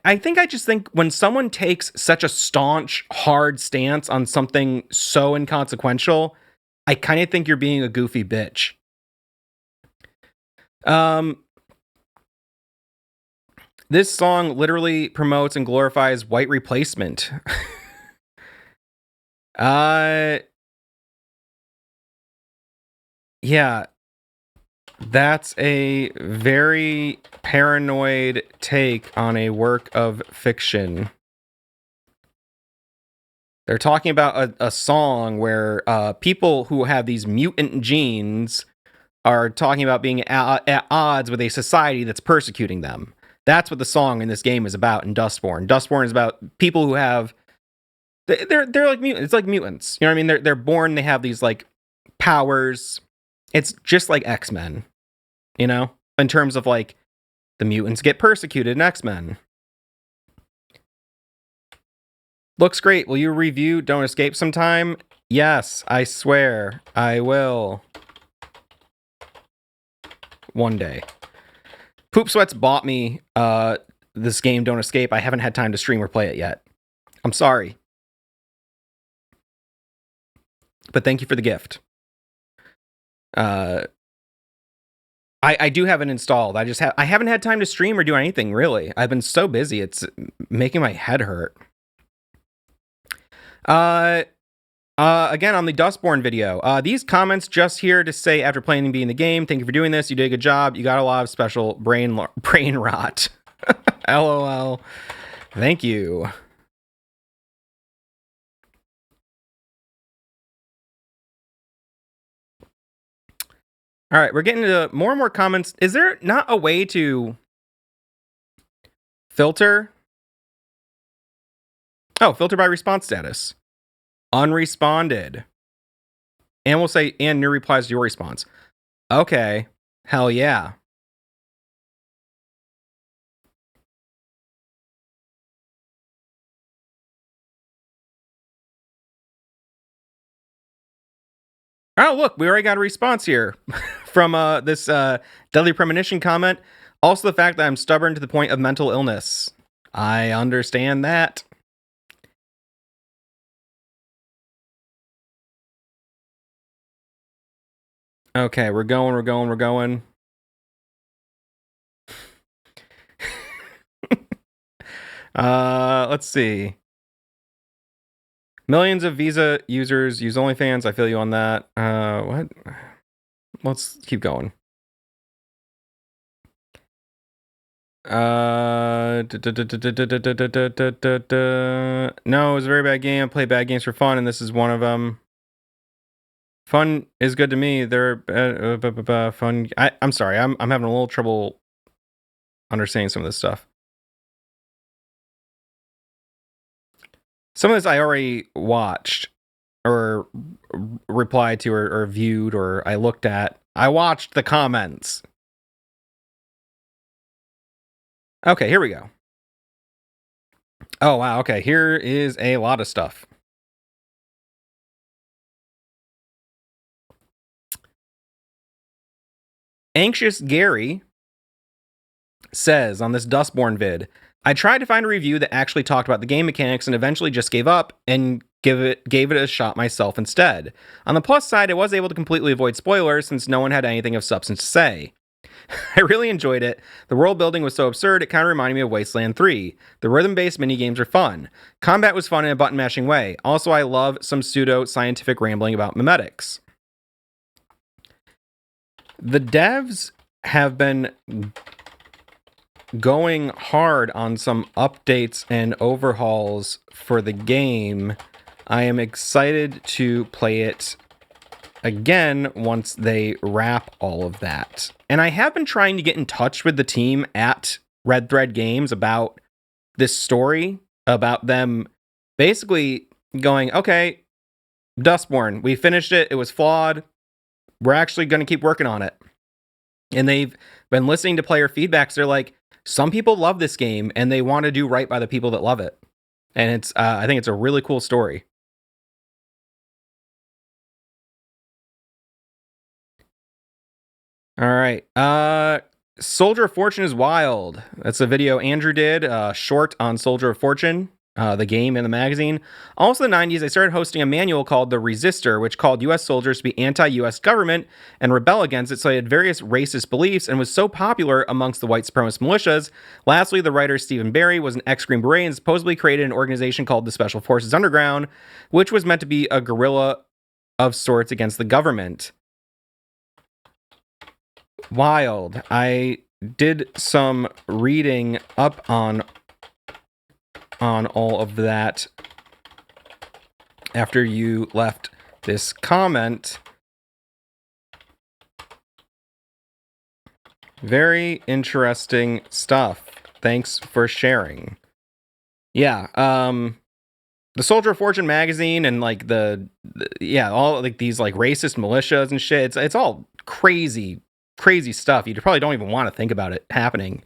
just think when someone takes such a staunch, hard stance on something so inconsequential, I kind of think you're being a goofy bitch. This song literally promotes and glorifies white replacement. Yeah. That's a very paranoid take on a work of fiction. They're talking about a song where people who have these mutant genes are talking about being at odds with a society that's persecuting them. That's what the song in this game is about in Dustborn. Dustborn is about people who have... They're like mutants. It's like mutants. You know what I mean? They're born, they have these like powers. It's just like X-Men, you know? In terms of like, the mutants get persecuted in X-Men. Looks great. Will you review Don't Escape sometime? Yes, I swear I will. One day. Poop Sweats bought me this game, Don't Escape. I haven't had time to stream or play it yet. I'm sorry. But thank you for the gift. I do have it installed. I haven't had time to stream or do anything really. I've been so busy. It's making my head hurt. Again, on the Dustborn video, these comments just here to say after playing and beating the game, thank you for doing this. You did a good job. You got a lot of special brain rot. LOL. Thank you. All right, we're getting to more and more comments. Is there not a way to filter? Oh, filter by response status. Unresponded. And we'll say, and new replies to your response. Okay. Hell yeah. Oh, look, we already got a response here from this Deadly Premonition comment. Also, the fact that I'm stubborn to the point of mental illness. I understand that. Okay, we're going. Let's see. Millions of Visa users use OnlyFans. I feel you on that. What? Let's keep going. No, it was a very bad game. I play bad games for fun, and this is one of them. Fun is good to me. They're fun. I'm sorry. I'm having a little trouble understanding some of this stuff. Some of this I already watched or replied to or viewed or I looked at. I watched the comments. Okay, here we go. Oh, wow. Okay, here is a lot of stuff. Anxious Gary says on this Dustborn vid, I tried to find a review that actually talked about the game mechanics and eventually just gave up and gave it a shot myself instead. On the plus side, I was able to completely avoid spoilers since no one had anything of substance to say. I really enjoyed it. The world building was so absurd, it kind of reminded me of Wasteland 3. The rhythm-based minigames are fun. Combat was fun in a button-mashing way. Also, I love some pseudo-scientific rambling about memetics. The devs have been going hard on some updates and overhauls for the game. I am excited to play it again once they wrap all of that. And I have been trying to get in touch with the team at Red Thread Games about this story, about them basically going, okay, Dustborn, we finished it. It was flawed. We're actually going to keep working on it. And they've been listening to player feedbacks. They're like, some people love this game and they want to do right by the people that love it. And it's, I think it's a really cool story. All right. Soldier of Fortune is wild. That's a video Andrew did, short on Soldier of Fortune, the game and the magazine. Also in the 90s, they started hosting a manual called The Resistor, which called U.S. soldiers to be anti-U.S. government and rebel against it, so they had various racist beliefs and was so popular amongst the white supremacist militias. Lastly, the writer Stephen Barry was an ex-Green Beret and supposedly created an organization called the Special Forces Underground, which was meant to be a guerrilla of sorts against the government. Wild. I did some reading up on all of that after you left this comment. Very interesting stuff. Thanks for sharing. Yeah, the Soldier of Fortune magazine and like all like these like racist militias and shit. It's all crazy stuff. You probably don't even want to think about it happening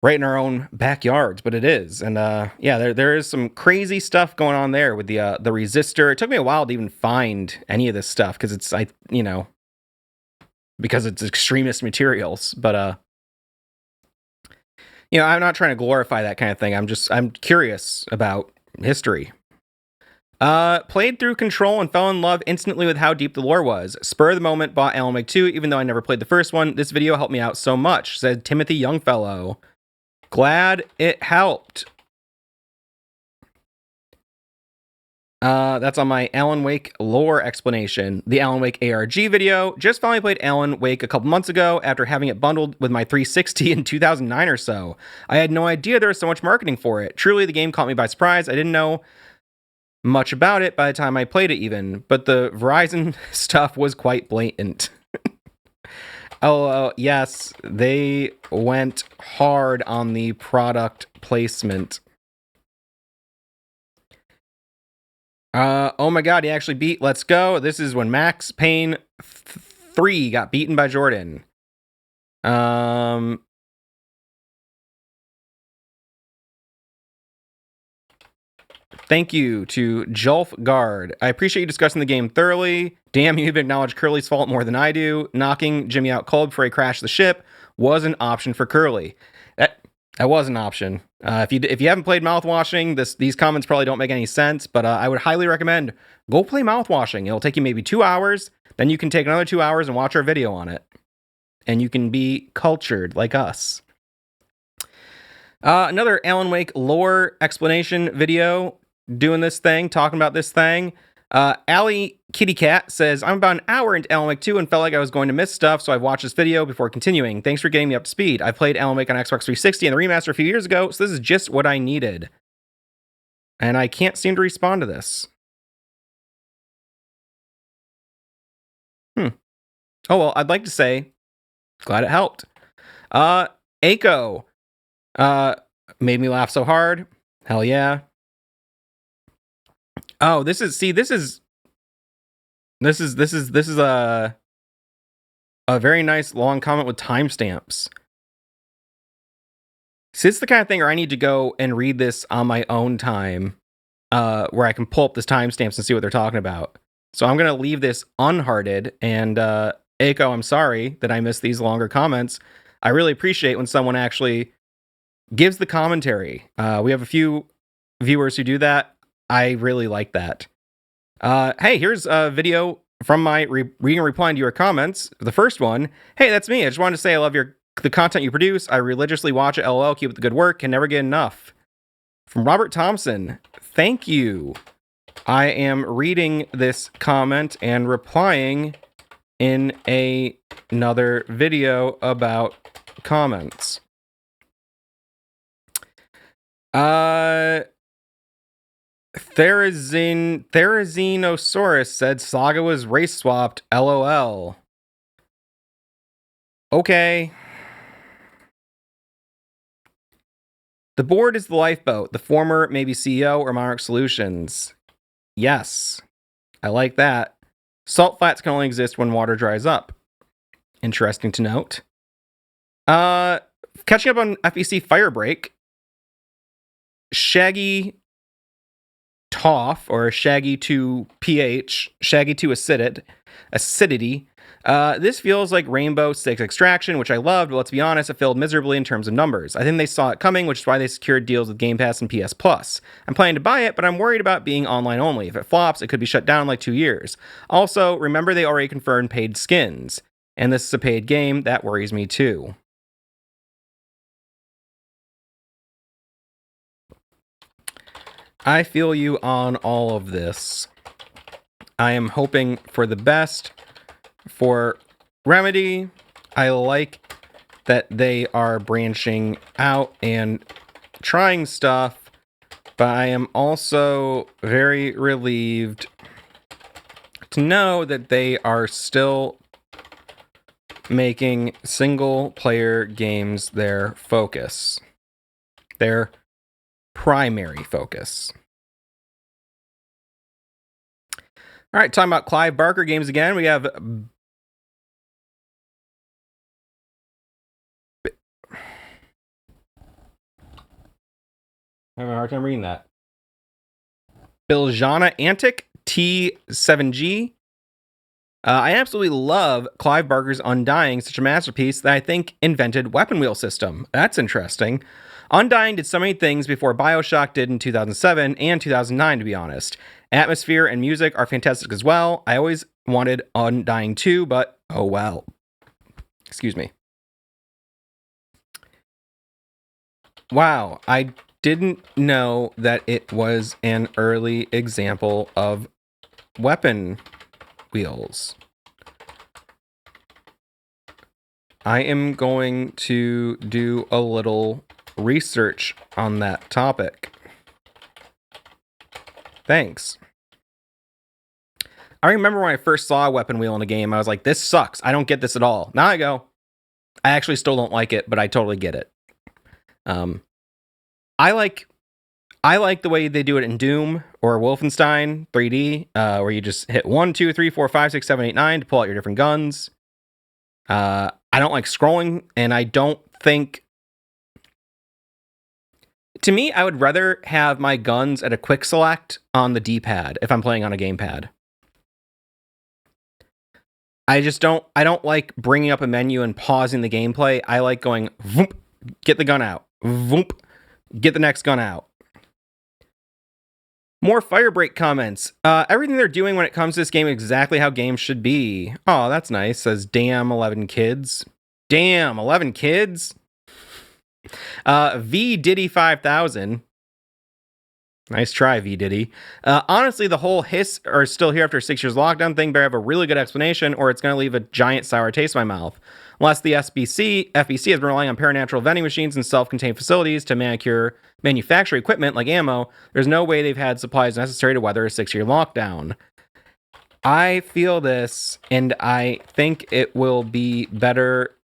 right in our own backyards, but it is. And there is some crazy stuff going on there with the Resistor. It took me a while to even find any of this stuff because because it's extremist materials. But I'm not trying to glorify that kind of thing. I'm curious about history. Played through Control and fell in love instantly with how deep the lore was. Spur of the moment, bought Alan Wake 2, even though I never played the first one. This video helped me out so much, said Timothy Youngfellow. Glad it helped. That's on my Alan Wake lore explanation. The Alan Wake ARG video. Just finally played Alan Wake a couple months ago after having it bundled with my 360 in 2009 or so. I had no idea there was so much marketing for it. Truly, the game caught me by surprise. I didn't know much about it by the time I played it even, but the Verizon stuff was quite blatant. Oh, yes, they went hard on the product placement. Oh my god, he actually beat Let's Go. This is when Max Payne 3 got beaten by Jordan. Thank you to Jolf Guard. I appreciate you discussing the game thoroughly. Damn, you even acknowledge Curly's fault more than I do. Knocking Jimmy out cold before he crashed the ship was an option for Curly. That was an option. If you haven't played Mouthwashing, these comments probably don't make any sense, but I would highly recommend go play Mouthwashing. It'll take you maybe 2 hours. Then you can take another 2 hours and watch our video on it. And you can be cultured like us. Another Alan Wake lore explanation video doing this thing, talking about this thing. Allie Kitty Cat says, I'm about an hour into Alan Wake 2 and felt like I was going to miss stuff, so I've watched this video before continuing. Thanks for getting me up to speed. I played Alan Wake on Xbox 360 and the remaster a few years ago, so this is just what I needed. And I can't seem to respond to this. Oh, well, I'd like to say, glad it helped. Aiko. Made me laugh so hard. Hell yeah. Oh, this is a very nice long comment with timestamps. See, it's the kind of thing where I need to go and read this on my own time, where I can pull up this timestamps and see what they're talking about. So I'm gonna leave this unhearted. And Aiko, I'm sorry that I missed these longer comments. I really appreciate when someone actually gives the commentary. We have a few viewers who do that. I really like that. Hey, here's a video from my reading and replying to your comments. The first one, hey, that's me. I just wanted to say I love the content you produce. I religiously watch it. LOL, keep up the good work. Can never get enough. From Robert Thompson, thank you. I am reading this comment and replying in another video about comments. Therizinosaurus said Saga was race swapped. LOL. Okay. The board is the lifeboat. The former maybe CEO or Monarch Solutions. Yes. I like that. Salt flats can only exist when water dries up. Interesting to note. Catching up on FEC Firebreak. Shaggy Toff, or Shaggy 2 pH, Shaggy 2 acidity. This feels like Rainbow Six Extraction, which I loved, but let's be honest, it failed miserably in terms of numbers. I think they saw it coming, which is why they secured deals with Game Pass and PS Plus. I'm planning to buy it, but I'm worried about being online only. If it flops, it could be shut down in like 2 years. Also, remember they already confirmed paid skins, and this is a paid game. That worries me too. I feel you on all of this. I am hoping for the best for Remedy. I like that they are branching out and trying stuff, but I am also very relieved to know that they are still making single-player games their focus. Their primary focus. All right, talking about Clive Barker games again. We have I'm having a hard time reading that. Biljana Antic T7G. I absolutely love Clive Barker's Undying, such a masterpiece that I think invented weapon wheel system. That's interesting. Undying did so many things before Bioshock did in 2007 and 2009, to be honest. Atmosphere and music are fantastic as well. I always wanted Undying 2, but oh well. Excuse me. Wow, I didn't know that it was an early example of weapon wheels. I am going to do a little research on that topic. Thanks. I remember when I first saw a weapon wheel in a game, I was like, this sucks. I don't get this at all. Now I go, I actually still don't like it, but I totally get it. I like the way they do it in Doom or Wolfenstein 3D, where you just hit 1, 2, 3, 4, 5, 6, 7, 8, 9 to pull out your different guns. I don't like scrolling, and I don't think... To me, I would rather have my guns at a quick select on the D-pad if I'm playing on a gamepad. I don't like bringing up a menu and pausing the gameplay. I like going, voomp, get the gun out, voomp, get the next gun out. More Firebreak comments. Everything they're doing when it comes to this game is exactly how games should be. Oh, that's nice, says damn 11 kids. Damn, 11 kids? V Diddy 5000. Nice try, V Diddy. Honestly, the whole hiss are still here after 6 years lockdown thing better have a really good explanation, or it's going to leave a giant sour taste in my mouth. Unless the FBC has been relying on paranatural vending machines and self-contained facilities to manufacture equipment like ammo, there's no way they've had supplies necessary to weather a 6-year lockdown. I feel this, and I think it will be better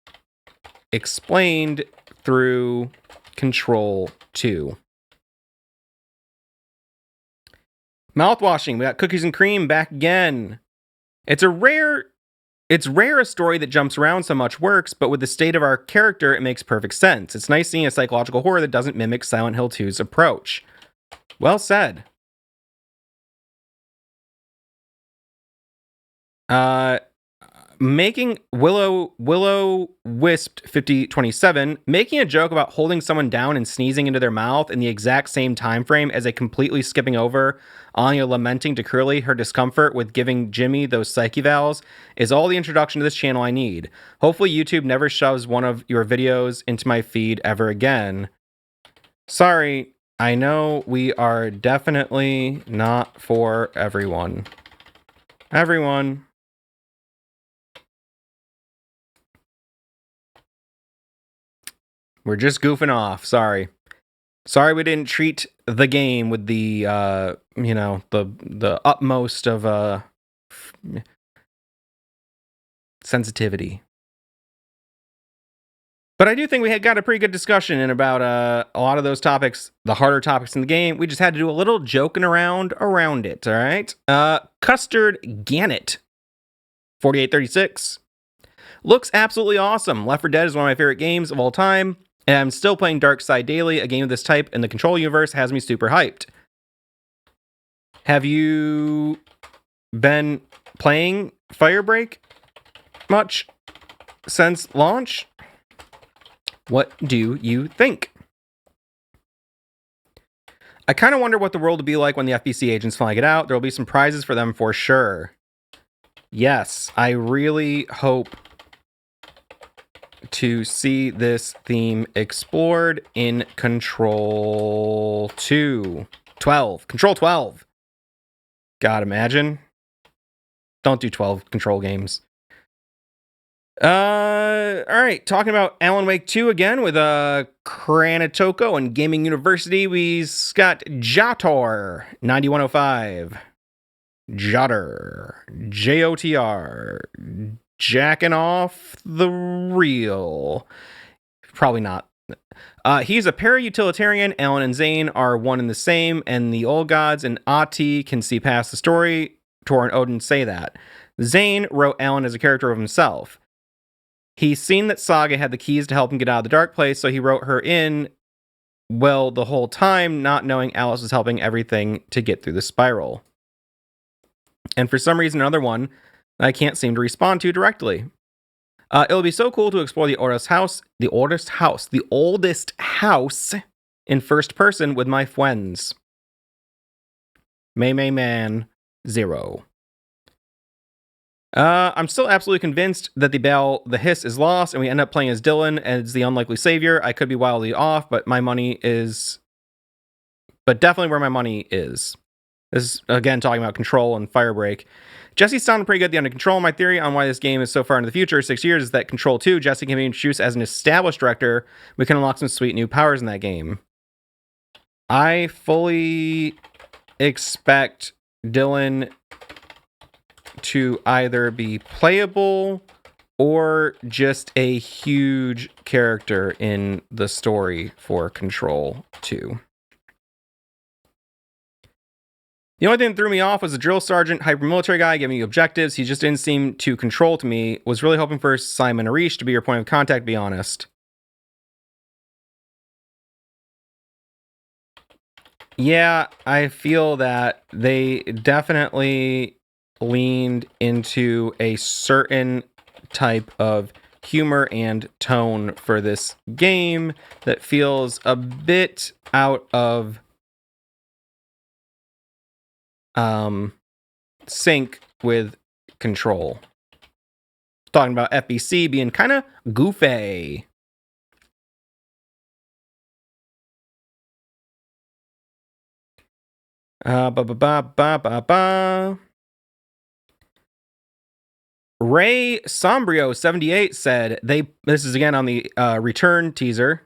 explained through Control 2. Mouthwashing. We got Cookies and Cream back again. It's rare a story that jumps around so much works, but with the state of our character, it makes perfect sense. It's nice seeing a psychological horror that doesn't mimic Silent Hill 2's approach. Well said. Making Willow Wisped 5027 making a joke about holding someone down and sneezing into their mouth in the exact same time frame as a completely skipping over Anya lamenting to Curly her discomfort with giving Jimmy those psyche valves is all the introduction to this channel I need. Hopefully YouTube never shoves one of your videos into my feed ever again. Sorry, I know we are definitely not for everyone. Everyone. We're just goofing off. Sorry we didn't treat the game with the the utmost of sensitivity. But I do think we had got a pretty good discussion in about a lot of those topics, the harder topics in the game. We just had to do a little joking around it, all right? Custard Gannett 4836 looks absolutely awesome. Left 4 Dead is one of my favorite games of all time. And I'm still playing Darkside daily. A game of this type in the Control universe has me super hyped. Have you been playing Firebreak much since launch? What do you think? I kind of wonder what the world will be like when the FBC agents finally get out. There will be some prizes for them for sure. Yes, I really hope to see this theme explored in Control 12. Control 12. God, imagine. Don't do 12 Control games. Alright, talking about Alan Wake 2 again with Kranitoko and Gaming University, we've got Jotor 9105. Jotter. Jotr. Jacking off the real. Probably not. He's a para-utilitarian. Alan and Zane are one and the same, and the old gods and Ahti can see past the story. Tor and Odin say that. Zane wrote Alan as a character of himself. He's seen that Saga had the keys to help him get out of the dark place, so he wrote her in, well, the whole time, not knowing Alice was helping everything to get through the spiral. And for some reason, another one, I can't seem to respond to directly. It'll be so cool to explore the oldest house in first person with my friends. Man 0. I'm still absolutely convinced that the hiss is lost, and we end up playing as Dylan as the unlikely savior. I could be wildly off, but definitely where my money is. This is, again, talking about Control and Firebreak. Jesse sounded pretty good at the end of Control. My theory on why this game is so far into the future, 6 years, is that Control 2, Jesse can be introduced as an established director. We can unlock some sweet new powers in that game. I fully expect Dylan to either be playable or just a huge character in the story for Control 2. The only thing that threw me off was the drill sergeant, hyper-military guy giving you objectives. He just didn't seem too Control to me. Was really hoping for Simon Arish to be your point of contact, to be honest. Yeah, I feel that they definitely leaned into a certain type of humor and tone for this game that feels a bit out of sync with Control. Talking about FBC being kind of goofy. Ray Sombrio 78 said this is again on the return teaser.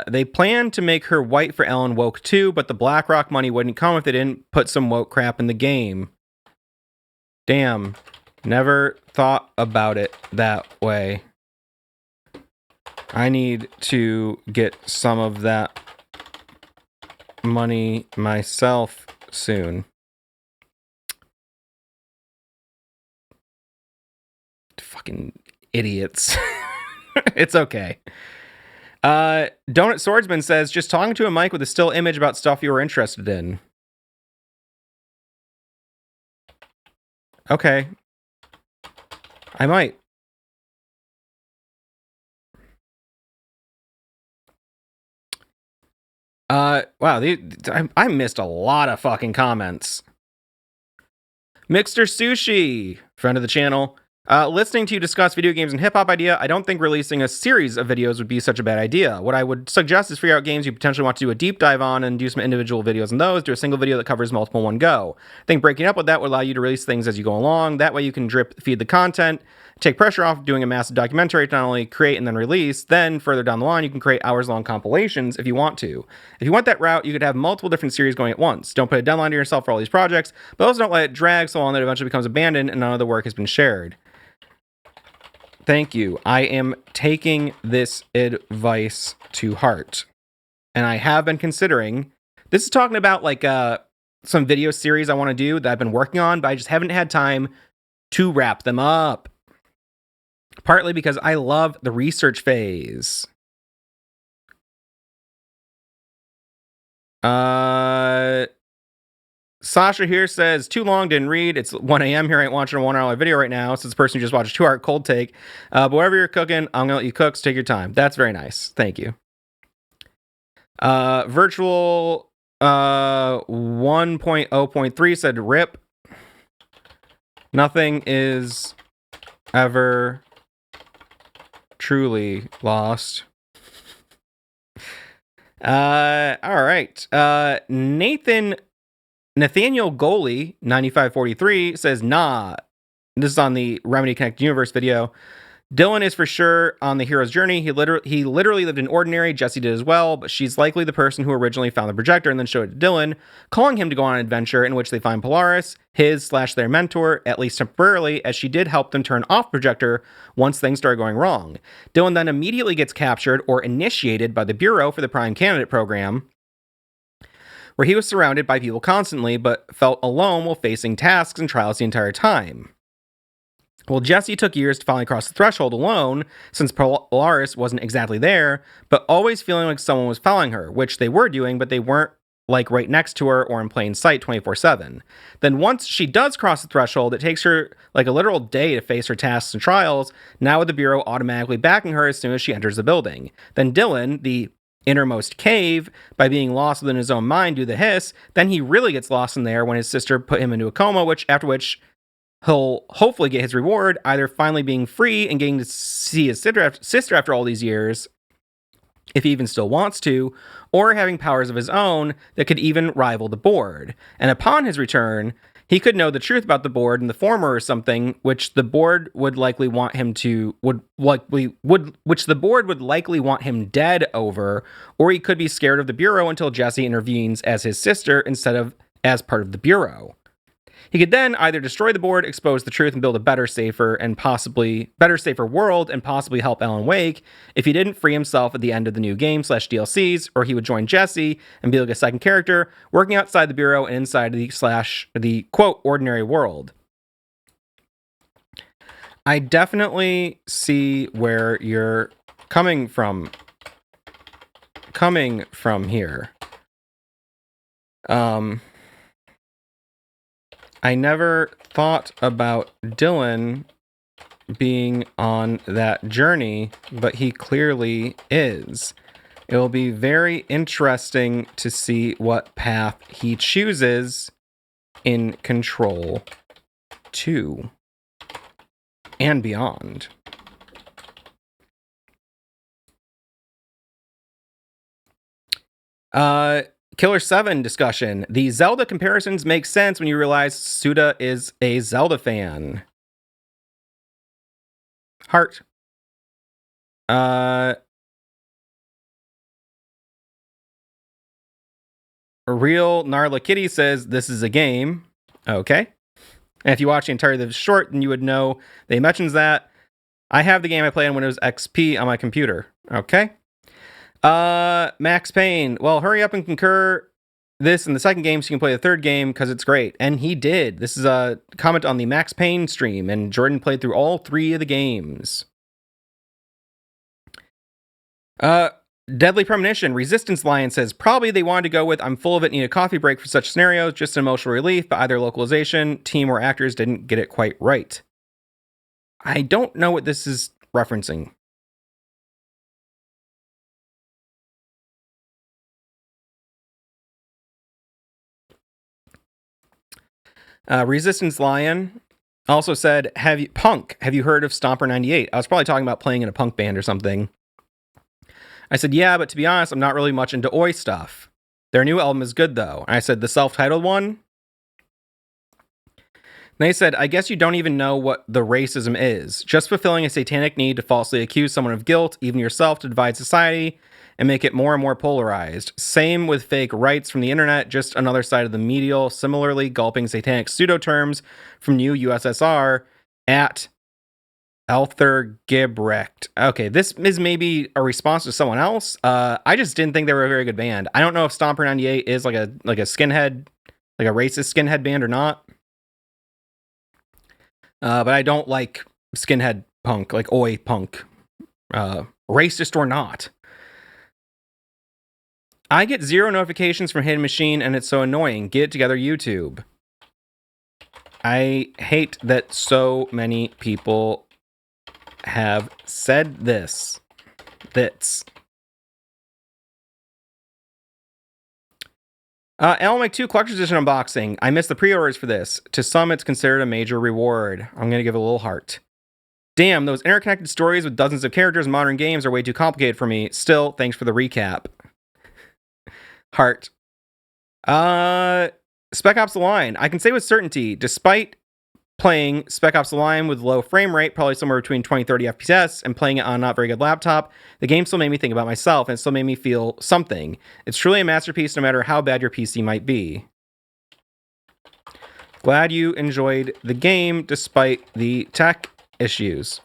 They planned to make her white for Ellen Woke 2, but the BlackRock money wouldn't come if they didn't put some woke crap in the game. Damn. Never thought about it that way. I need to get some of that money myself soon. Fucking idiots. It's okay. Donut Swordsman says, just talking to a mic with a still image about stuff you were interested in. Okay. I might. Wow, I missed a lot of fucking comments. Mixter Sushi, friend of the channel. Listening to you discuss video games and hip-hop idea, I don't think releasing a series of videos would be such a bad idea. What I would suggest is figure out games you potentially want to do a deep dive on and do some individual videos on those, do a single video that covers multiple in one go. I think breaking up with that would allow you to release things as you go along. That way you can drip feed the content, take pressure off doing a massive documentary to not only create and then release, then further down the line you can create hours-long compilations if you want to. If you went that route, you could have multiple different series going at once. Don't put a deadline to yourself for all these projects, but also don't let it drag so long that it eventually becomes abandoned and none of the work has been shared. Thank you. I am taking this advice to heart. And I have been considering, this is talking about like some video series I want to do that I've been working on, but I just haven't had time to wrap them up. Partly because I love the research phase. Sasha here says, too long, didn't read. It's 1 a.m. here. I ain't watching a 1 hour video right now. So it's the person who just watched a 2 hour cold take. But whatever you're cooking, I'm going to let you cook. So take your time. That's very nice. Thank you. Virtual 1.0.3 said, rip. Nothing is ever truly lost. All right. Nathaniel Goley 9543 says, nah. This is on the Remedy Connect Universe video. Dylan is for sure on the hero's journey. He literally lived in ordinary. Jesse did as well, but she's likely the person who originally found the projector and then showed it to Dylan, calling him to go on an adventure in which they find Polaris, his/their mentor, at least temporarily, as she did help them turn off projector once things started going wrong. Dylan then immediately gets captured or initiated by the Bureau for the Prime Candidate Program, where he was surrounded by people constantly, but felt alone while facing tasks and trials the entire time. Well, Jesse took years to finally cross the threshold alone, since Polaris wasn't exactly there, but always feeling like someone was following her, which they were doing, but they weren't like right next to her or in plain sight 24/7. Then once she does cross the threshold, it takes her like a literal day to face her tasks and trials, now with the Bureau automatically backing her as soon as she enters the building. Then Dylan, the innermost cave, by being lost within his own mind due to the hiss, then he really gets lost in there when his sister put him into a coma, after which he'll hopefully get his reward, either finally being free and getting to see his sister after all these years, if he even still wants to, or having powers of his own that could even rival the board. And upon his return, he could know the truth about the board and the former or something, which the board would likely want him which the board would likely want him dead over, or he could be scared of the Bureau until Jesse intervenes as his sister instead of as part of the Bureau. He could then either destroy the board, expose the truth, and build a better, safer world, and possibly help Alan Wake if he didn't free himself at the end of the new game / DLCs, or he would join Jesse and be like a second character, working outside the Bureau and inside the quote ordinary world. I definitely see where you're coming from here. I never thought about Dylan being on that journey, but he clearly is. It'll be very interesting to see what path he chooses in Control 2 and beyond. Killer 7 discussion. The Zelda comparisons make sense when you realize Suda is a Zelda fan. Heart. Real Narla Kitty says this is a game. Okay. And if you watch the entirety of the short, then you would know they mentions that. I have the game I play on Windows XP on my computer. Okay. Max Payne. Well, hurry up and concur this in the second game so you can play the third game because it's great. And he did. This is a comment on the Max Payne stream, and Jordan played through all 3 of the games. Deadly Premonition. Resistance Lion says, probably they wanted to go with I'm full of it, need a coffee break for such scenarios, just an emotional relief, but either localization, team, or actors didn't get it quite right. I don't know what this is referencing. Resistance Lion also said, have you heard of Stomper 98? I was probably talking about playing in a punk band or something. I said, yeah, but to be honest, I'm not really much into Oi stuff. Their new album is good, though. And I said, the self-titled one? And they said, I guess you don't even know what the racism is. Just fulfilling a satanic need to falsely accuse someone of guilt, even yourself, to divide society and make it more and more polarized. Same with fake rights from the internet, just another side of the medial, similarly gulping satanic pseudo-terms from new USSR at Alther Gibrecht. Okay, this is maybe a response to someone else. I just didn't think they were a very good band. I don't know if Stomper 98 is like a skinhead, like a racist skinhead band or not. But I don't like skinhead punk, like Oi punk. Racist or not. I get 0 notifications from Hidden Machine and it's so annoying. Get it together, YouTube. I hate that so many people have said this. Alan Wake 2 Collector's Edition unboxing. I missed the pre-orders for this. To some, it's considered a major reward. I'm going to give it a little heart. Damn, those interconnected stories with dozens of characters in modern games are way too complicated for me. Still, thanks for the recap. Heart. Spec Ops: The Line. I can say with certainty, despite playing Spec Ops: The Line with low frame rate, probably somewhere between 20-30 FPS, and playing it on a not very good laptop, the game still made me think about myself, and it still made me feel something. It's truly a masterpiece no matter how bad your PC might be. Glad you enjoyed the game despite the tech issues.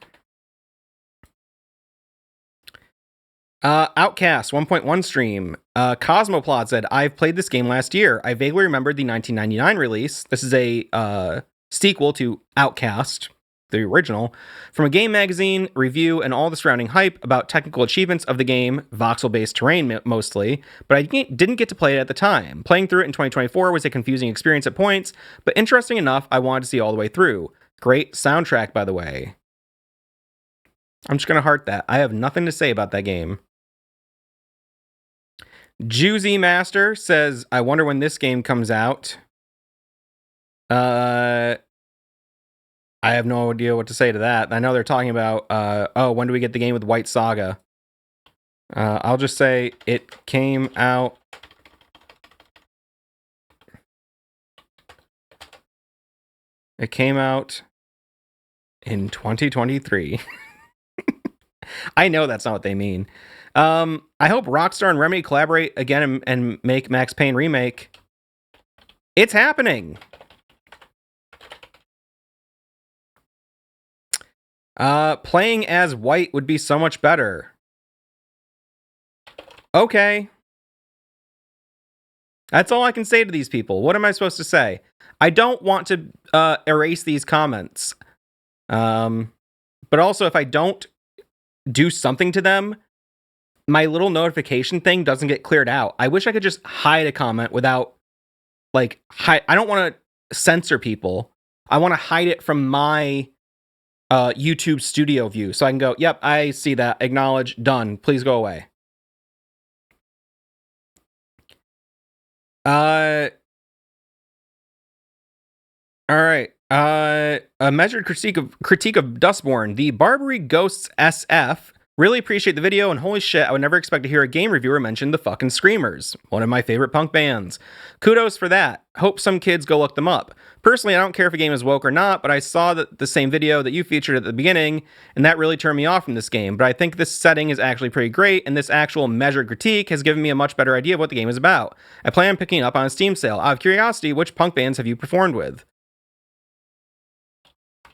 Outcast 1.1 stream. Cosmoplot said, I've played this game last year. I vaguely remembered the 1999 release. This is a sequel to Outcast, the original, from a game magazine review and all the surrounding hype about technical achievements of the game, voxel-based terrain mostly, but I didn't get to play it at the time. Playing through it in 2024 was a confusing experience at points, but interesting enough, I wanted to see all the way through. Great soundtrack, by the way. I'm just going to heart that. I have nothing to say about that game. Juicy Master says, I wonder when this game comes out. I have no idea what to say to that. I know they're talking about, when do we get the game with White Saga? I'll just say it came out. It came out in 2023. I know that's not what they mean. I hope Rockstar and Remedy collaborate again and make Max Payne remake. It's happening. Playing as White would be so much better. Okay. That's all I can say to these people. What am I supposed to say? I don't want to erase these comments. But also, if I don't do something to them, my little notification thing doesn't get cleared out. I wish I could just hide a comment without, like, I don't want to censor people. I want to hide it from my YouTube studio view. So I can go, yep, I see that. Acknowledge. Done. Please go away. All right. A measured critique of Dustborn. The Barbary Ghosts SF. Really appreciate the video, and holy shit, I would never expect to hear a game reviewer mention the fucking Screamers, one of my favorite punk bands. Kudos for that. Hope some kids go look them up. Personally, I don't care if a game is woke or not, but I saw the same video that you featured at the beginning, and that really turned me off from this game. But I think this setting is actually pretty great, and this actual measured critique has given me a much better idea of what the game is about. I plan on picking it up on a Steam sale. Out of curiosity, which punk bands have you performed with?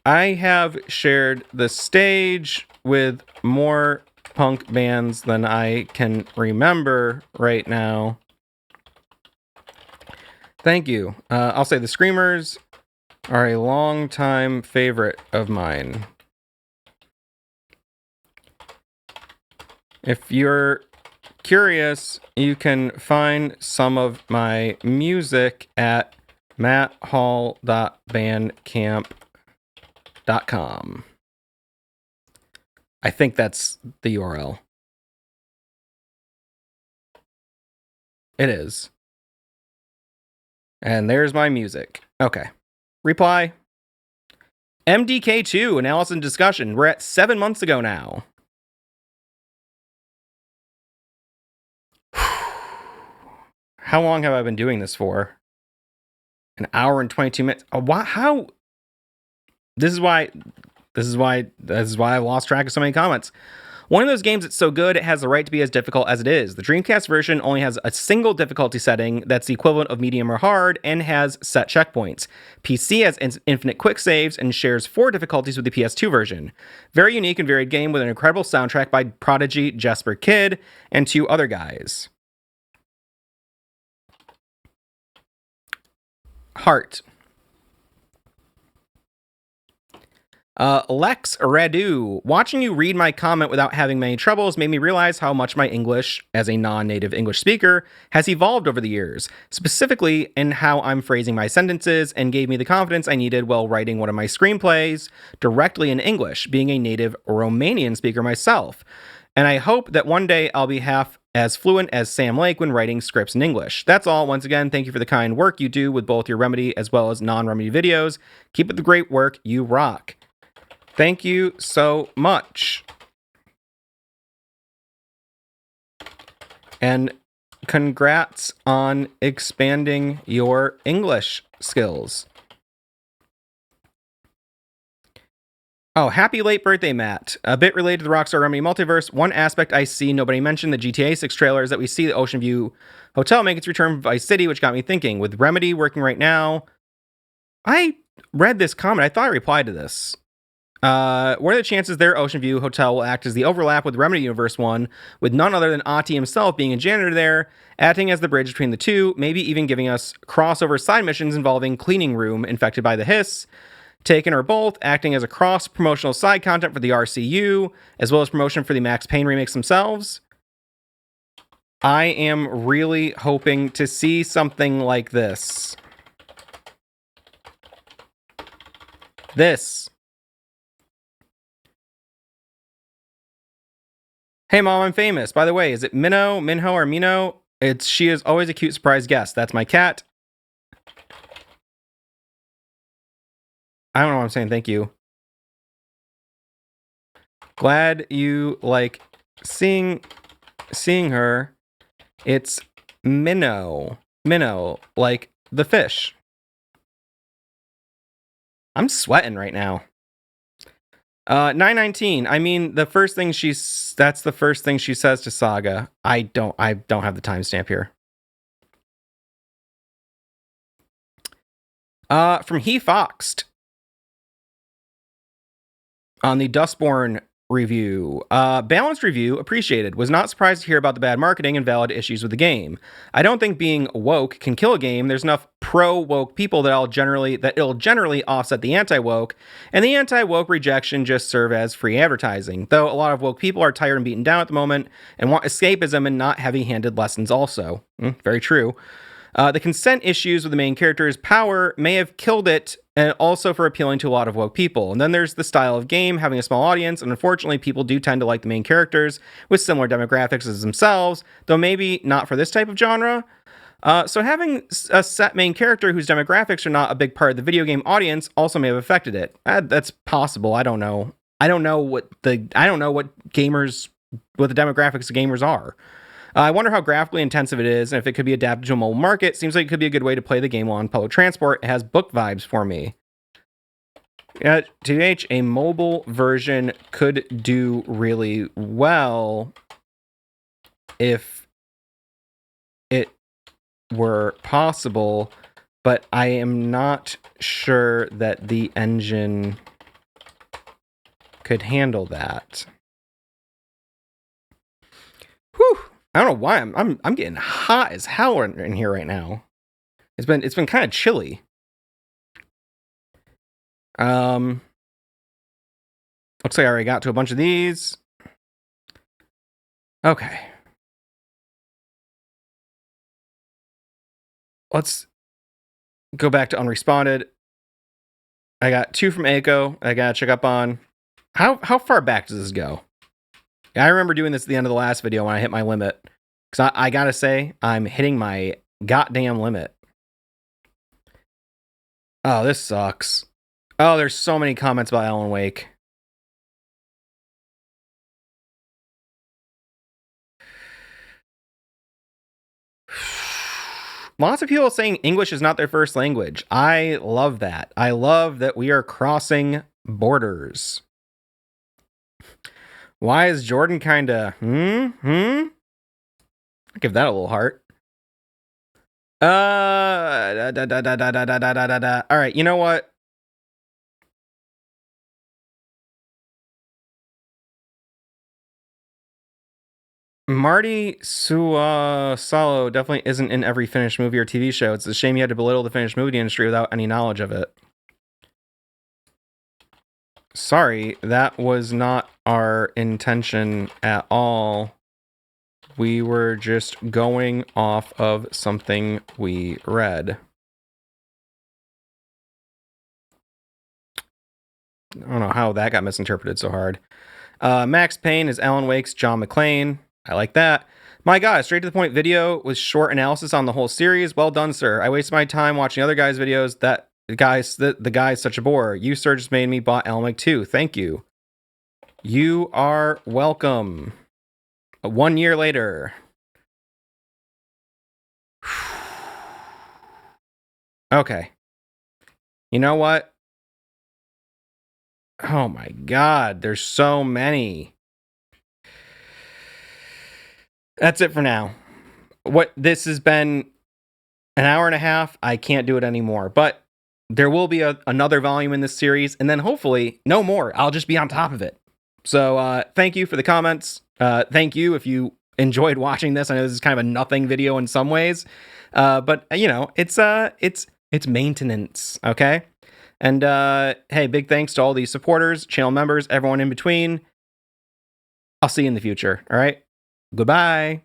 I have shared the stage with more punk bands than I can remember right now. Thank you. I'll say the Screamers are a long-time favorite of mine. If you're curious, you can find some of my music at matthall.bandcamp.com. I think that's the URL. It is. And there's my music. Okay. Reply. MDK2, analysis and discussion. We're at 7 months ago now. How long have I been doing this for? An hour and 22 minutes. How? This is why I lost track of so many comments. One of those games that's so good, it has the right to be as difficult as it is. The Dreamcast version only has a single difficulty setting that's the equivalent of medium or hard and has set checkpoints. PC has infinite quick saves and shares 4 difficulties with the PS2 version. Very unique and varied game with an incredible soundtrack by Prodigy, Jesper Kyd, and 2 other guys. Heart. Lex Radu, watching you read my comment without having many troubles made me realize how much my English, as a non-native English speaker, has evolved over the years, specifically in how I'm phrasing my sentences, and gave me the confidence I needed while writing one of my screenplays directly in English, being a native Romanian speaker myself. And I hope that one day I'll be half as fluent as Sam Lake when writing scripts in English. That's all. Once again, thank you for the kind work you do with both your Remedy as well as non-Remedy videos. Keep up the great work. You rock. Thank you so much. And congrats on expanding your English skills. Oh, happy late birthday, Matt. A bit related to the Rockstar Remedy multiverse, one aspect I see nobody mentioned, the GTA 6 trailer, is that we see the Ocean View Hotel make its return from Vice City, which got me thinking. With Remedy working right now, I read this comment. I thought I replied to this. What are the chances their Ocean View Hotel will act as the overlap with Remedy Universe 1, with none other than Ahti himself being a janitor there, acting as the bridge between the two, maybe even giving us crossover side missions involving cleaning room infected by the hiss? Taken or both, acting as a cross-promotional side content for the RCU, as well as promotion for the Max Payne remakes themselves. I am really hoping to see something like this. This. Hey mom, I'm famous. By the way, is it Minho, or Mino? She is always a cute surprise guest. That's my cat. I don't know what I'm saying. Thank you. Glad you like seeing her. It's Minho, like the fish. I'm sweating right now. 919. I mean, that's the first thing she says to Saga. I don't have the timestamp here. From He Foxed on the Dustborn review. Balanced review, appreciated. Was not surprised to hear about the bad marketing and valid issues with the game. I don't think being woke can kill a game. There's enough pro-woke people that it'll generally offset the anti-woke, and the anti-woke rejection just serve as free advertising. Though a lot of woke people are tired and beaten down at the moment and want escapism and not heavy-handed lessons also. Very true. The consent issues with the main character's power may have killed it, and also for appealing to a lot of woke people. And then there's the style of game, having a small audience, and unfortunately people do tend to like the main characters with similar demographics as themselves, though maybe not for this type of genre. So having a set main character whose demographics are not a big part of the video game audience also may have affected it. That's possible. I don't know. I don't know what the demographics of gamers are. I wonder how graphically intensive it is, and if it could be adapted to a mobile market. Seems like it could be a good way to play the game while on public transport. It has book vibes for me. TH, a mobile version could do really well if it were possible, but I am not sure that the engine could handle that. Whew. I don't know why I'm getting hot as hell in here right now. It's been kind of chilly. Looks like I already got to a bunch of these. Okay. Let's go back to unresponded. I got 2 from Aiko. I gotta check up on. How far back does this go? I remember doing this at the end of the last video when I hit my limit. Because I gotta say, I'm hitting my goddamn limit. Oh, this sucks. Oh, there's so many comments about Alan Wake. Lots of people saying English is not their first language. I love that. I love that we are crossing borders. Why is Jordan kinda I'll give that a little heart. Alright, you know what? Marty Suasalo definitely isn't in every finished movie or TV show. It's a shame you had to belittle the finished movie industry without any knowledge of it. Sorry, that was not our intention at all. We were just going off of something we read. I don't know how that got misinterpreted so hard. Max Payne is Alan Wake's John McClane. I like that. My God, straight to the point video with short analysis on the whole series. Well done, sir. I wasted my time watching other guys' videos. The guy's such a bore. You, sir, just made me bought Alan Wake 2. Thank you. You are welcome. 1 year later. Okay. You know what? Oh my God, there's so many. That's it for now. This has been an hour and a half. I can't do it anymore, but there will be another volume in this series, and then hopefully no more. I'll just be on top of it. So thank you for the comments. Thank you if you enjoyed watching this. I know this is kind of a nothing video in some ways, but you know, it's maintenance. Okay. And hey, big thanks to all these supporters, channel members, everyone in between. I'll see you in the future. All right. Goodbye.